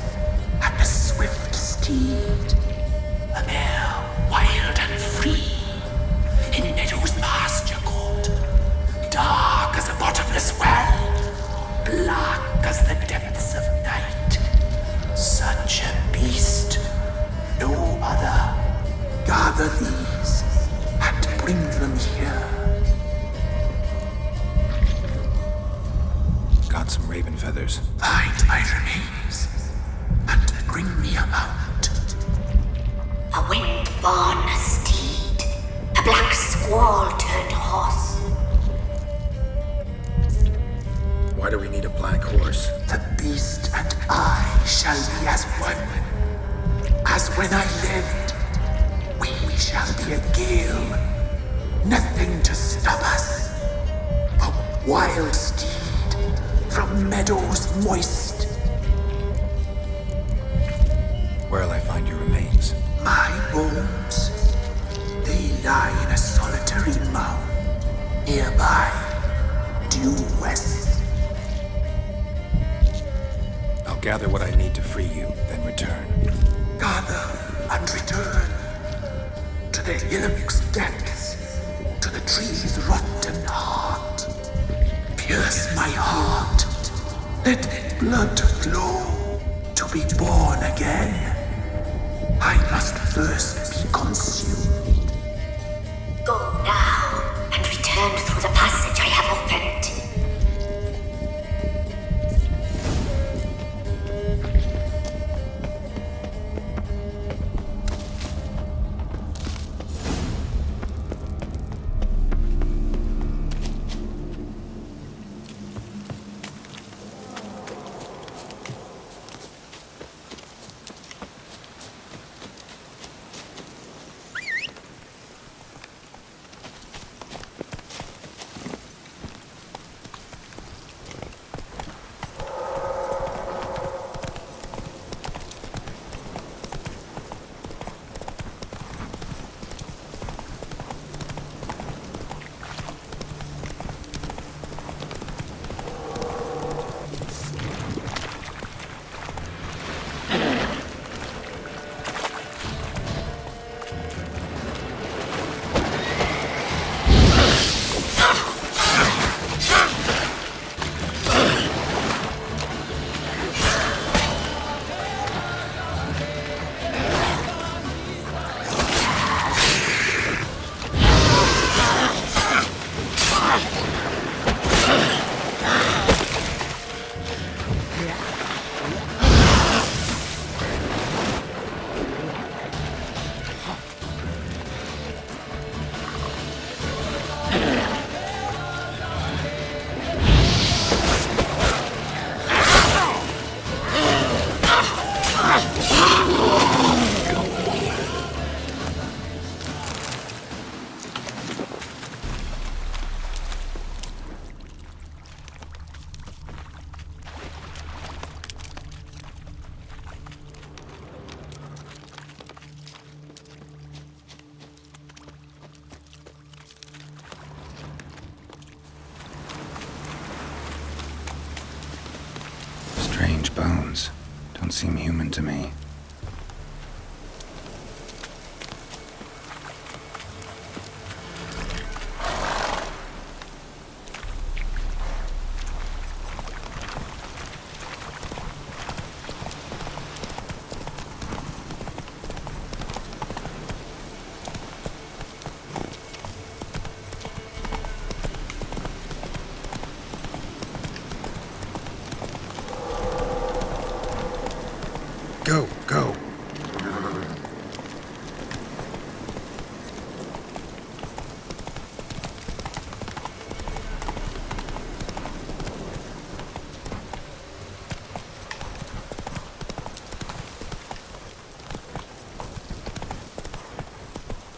and a swift steed. A mare wild and free, in meadows pasture court. Dark as a bottomless well, black as the depths of night. Such a beast, no other. Gather these, and bring them here. Got some raven feathers. Find my remains, and bring me a mount. A wind-born steed, a black squall turned horse. Why do we need a black horse? The beast and I shall be as one. As when I lived, we shall be a gale. Nothing to stop us. A wild steed from meadows moist. Where'll I find your remains? My bones, they lie in a solitary mound nearby, due west. I'll gather what I need to free you, then return. Gather and return to the Hillock's depths, to the tree's rotten heart. Pierce my heart, let blood flow to be born again. I must first be consumed. Go now and return through the passage I have opened. Strange bones. Don't seem human to me. Go, go.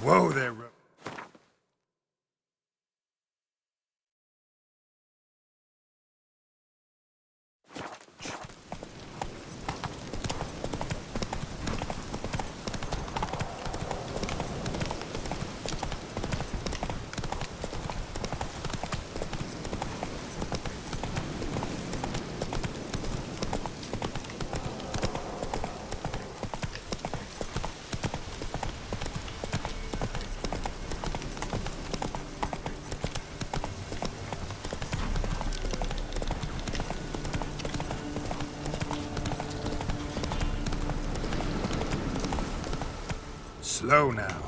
Whoa there, Slow now.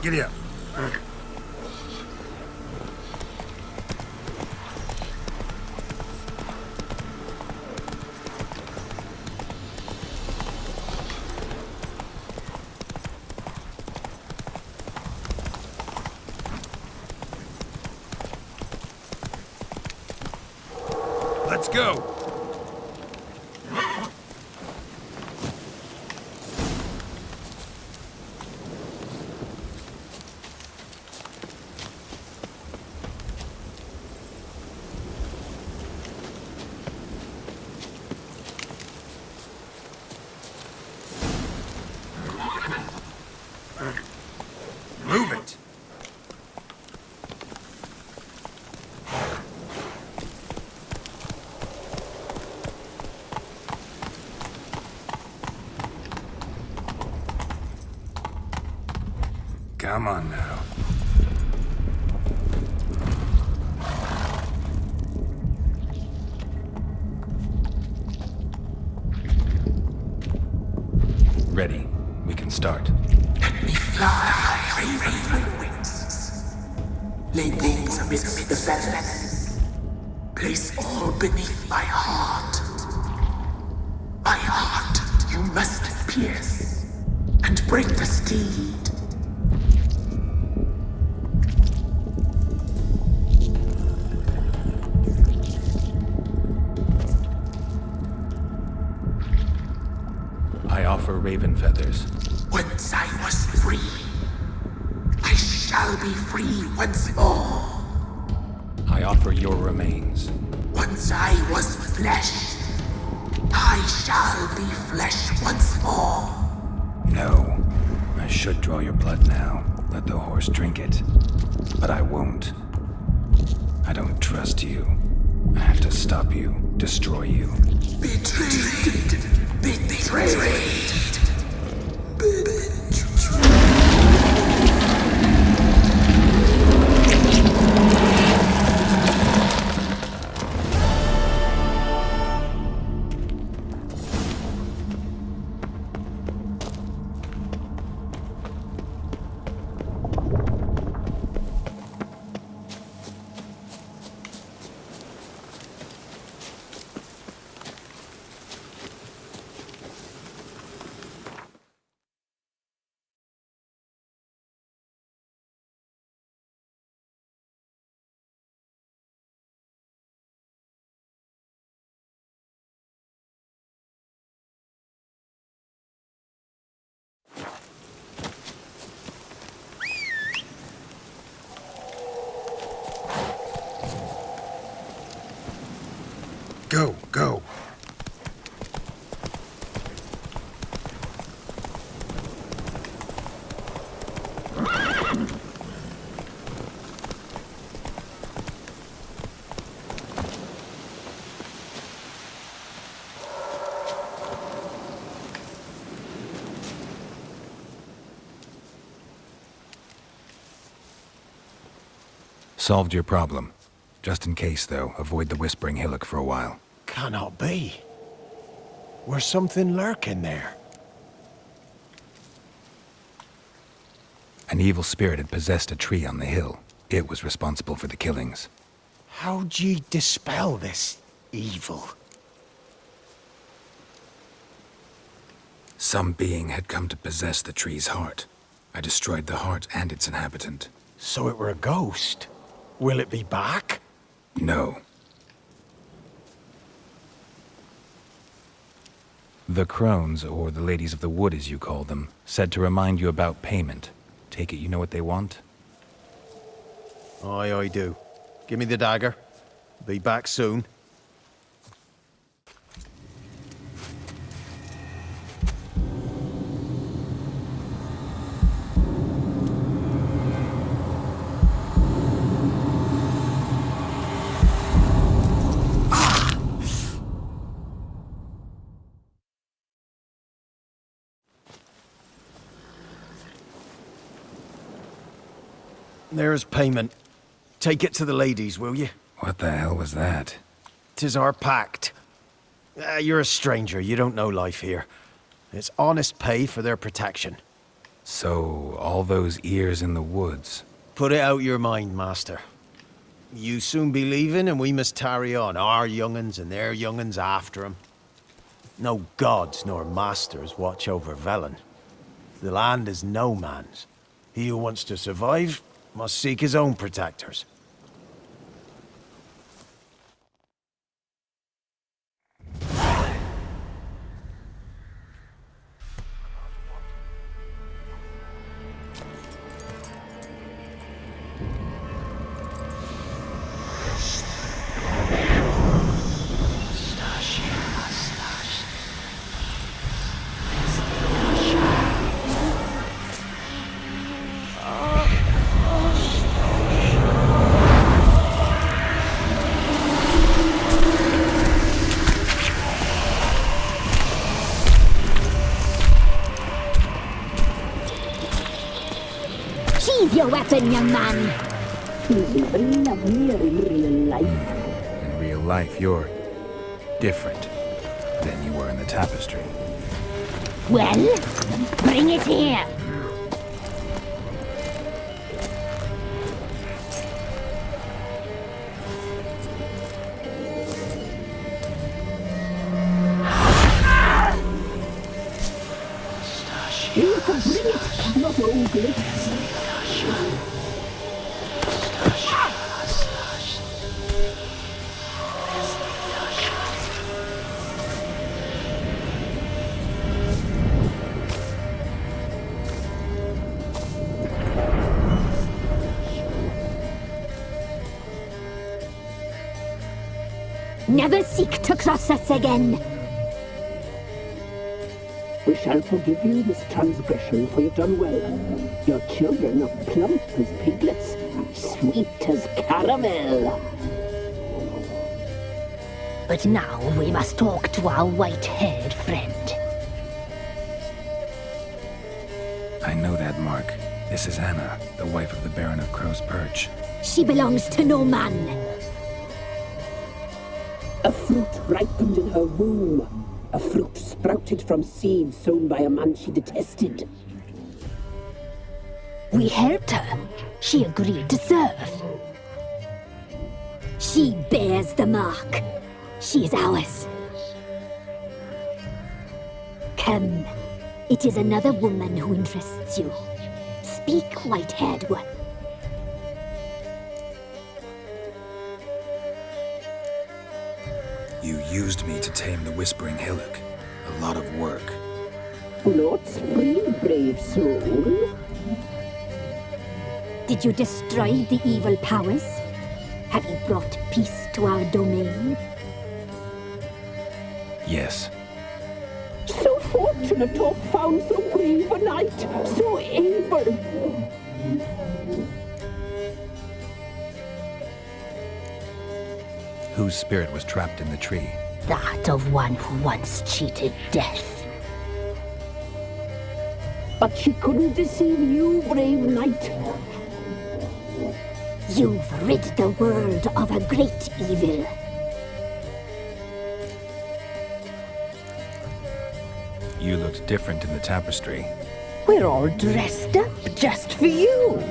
Giddy up. Let's go. Move it. Come on now. Ready. We can start. Fly, raven wings. Lay things amidst the feathers. Place all beneath my heart. My heart you must pierce, and bring the steed. I offer raven feathers. Once I was free, I shall be free once more. I offer your remains. Once I was flesh, I shall be flesh once more. No. I should draw your blood now. Let the horse drink it. But I won't. I don't trust you. I have to stop you, destroy you. Betrayed. Betrayed. Go, go. Solved your problem. Just in case, though, avoid the Whispering Hillock for a while. Cannot be. Where's something lurking there? An evil spirit had possessed a tree on the hill. It was responsible for the killings. How'd ye dispel this evil? Some being had come to possess the tree's heart. I destroyed the heart and its inhabitant. So it were a ghost? Will it be back? No. The crones, or the ladies of the wood as you call them, said to remind you about payment. Take it you know what they want? Aye, I do. Give me the dagger. Be back soon. There's payment. Take it to the ladies, will you? What the hell was that? 'Tis our pact. You're a stranger, you don't know life here. It's honest pay for their protection. So, all those ears in the woods. Put it out your mind, master. You soon be leaving and we must tarry on, our young'uns and their young'uns after 'em. No gods nor masters watch over Velen. The land is no man's. He who wants to survive must seek his own protectors. Sheathe your weapon, young man. He's even lovelier in real life. In real life, you're different than you were in the tapestry. Well, bring it here. You can bring it, not ogre. Never seek to cross us again. We shall forgive you this transgression, for you've done well. Your children are plump as piglets, sweet as caramel. But now we must talk to our white-haired friend. I know that mark. This is Anna, the wife of the Baron of Crow's Perch. She belongs to no man. A fruit ripened in her womb. A fruit sprouted from seeds sown by a man she detested. We helped her. She agreed to serve. She bears the mark. She is ours. Come. It is another woman who interests you. Speak, white-haired one. You used me to tame the Whispering Hillock. A lot of work. Lots free, brave soul. Did you destroy the evil powers? Have you brought peace to our domain? Yes. So fortunate to have found so brave a knight, so able. Whose spirit was trapped in the tree? That of one who once cheated death. But she couldn't deceive you, brave knight. You've rid the world of a great evil. You looked different in the tapestry. We're all dressed up just for you.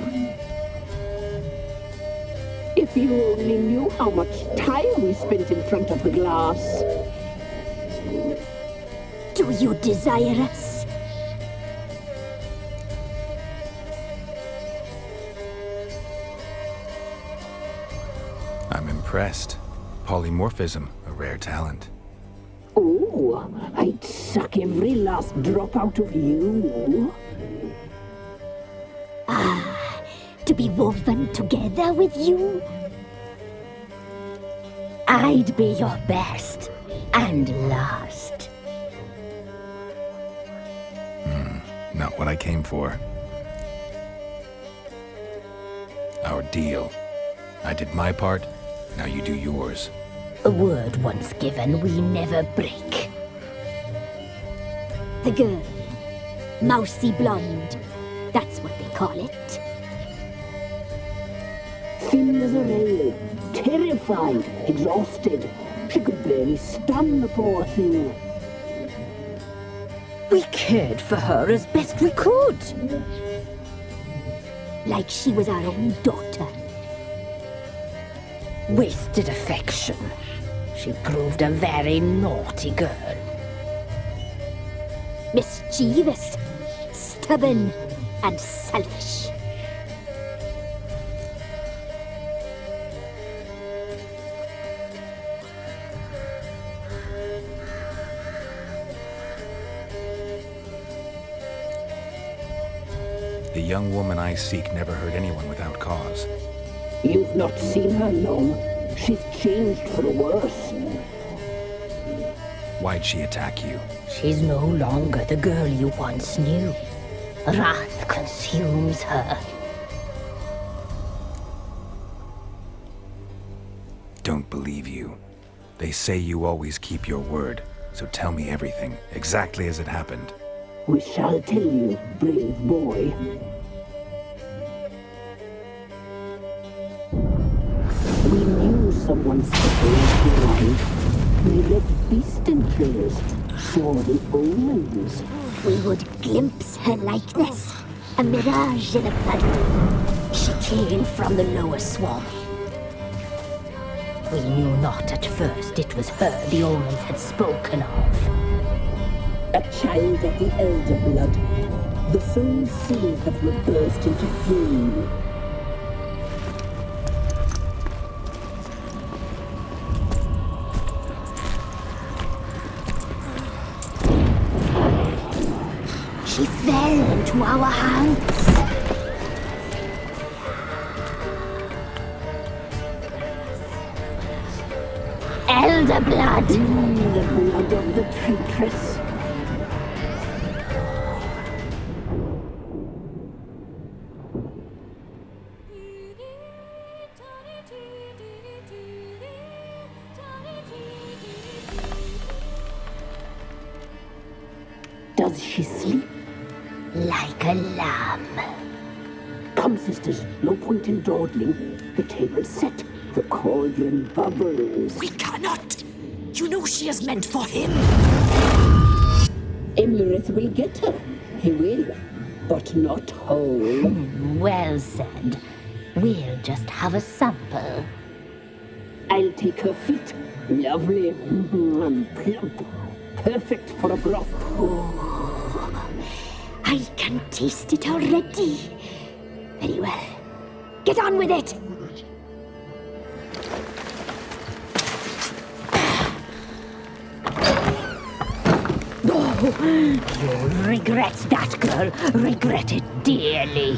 If you only knew how much time we spent in front of the glass. Do you desire us? I'm impressed. Polymorphism, a rare talent. Oh, I'd suck every last drop out of you. To be woven together with you? I'd be your best and last. Not what I came for. Our deal. I did my part, now you do yours. A word once given, we never break. The girl. Mousy blonde. That's what they call it. Thin as a rail, terrified, exhausted. She could barely stand, the poor thing. We cared for her as best we could. Like she was our own daughter. Wasted affection. She proved a very naughty girl. Mischievous, stubborn, and selfish. The young woman I seek never hurt anyone without cause. You've not seen her long. She's changed for the worse. Why'd she attack you? She's no longer the girl you once knew. Wrath consumes her. Don't believe you. They say you always keep your word, so tell me everything, exactly as it happened. We shall tell you, brave boy. We knew someone special alive. We read beast entrails, saw the omens. We would glimpse her likeness, a mirage in a blood. She came from the lower swamp. We knew not at first it was her the omens had spoken of. A child of the elder blood, the soul seed that will burst into flame. She fell into our hands. Elder blood! The blood of the traitress. Does she sleep? Like a lamb. Come, sisters, no point in dawdling. The table's set. The cauldron bubbles. We cannot! You know she is meant for him! Emlyrith will get her. He will. But not whole. Well said. We'll just have a sample. I'll take her feet. Lovely. And plump. Perfect for a broth. Oh, I can taste it already. Very well. Get on with it! You'll regret that, girl. Regret it dearly.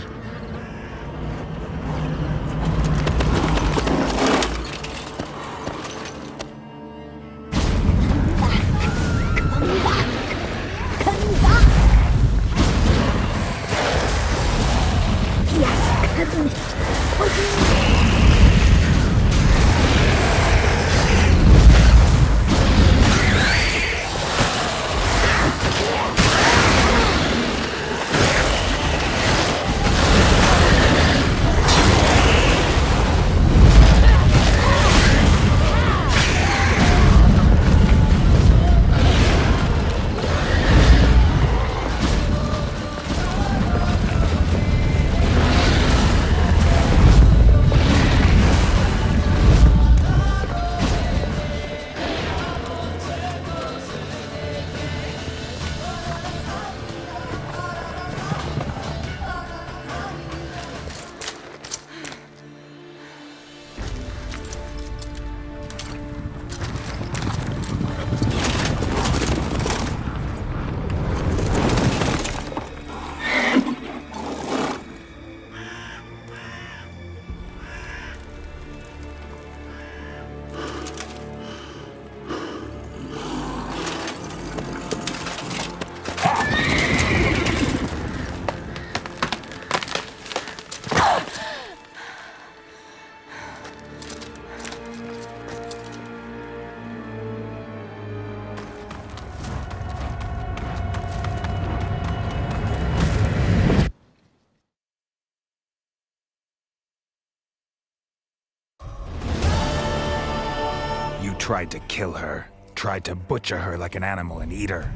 tried to kill her. Tried to butcher her like an animal and eat her.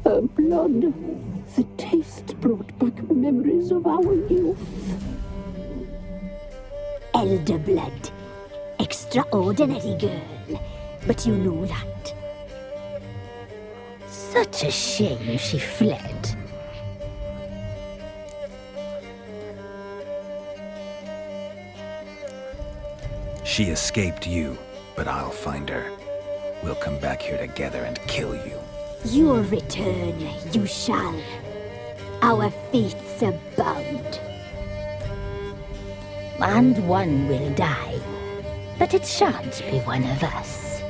Her blood. The taste brought back memories of our youth. Elder blood. Extraordinary girl. But you know that. Such a shame she fled. She escaped you, but I'll find her. We'll come back here together and kill you. Your return, you shall. Our fates are bound. And one will die, but it shan't be one of us.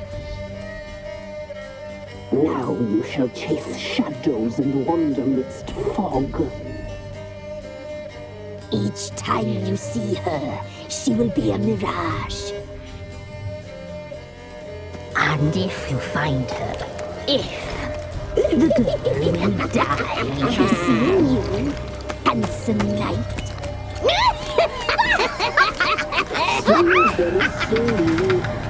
Now you shall chase shadows and wander midst fog. Each time you see her, she will be a mirage. And if you find her, the girl will die. Seeing you, handsome knight. Very slowly.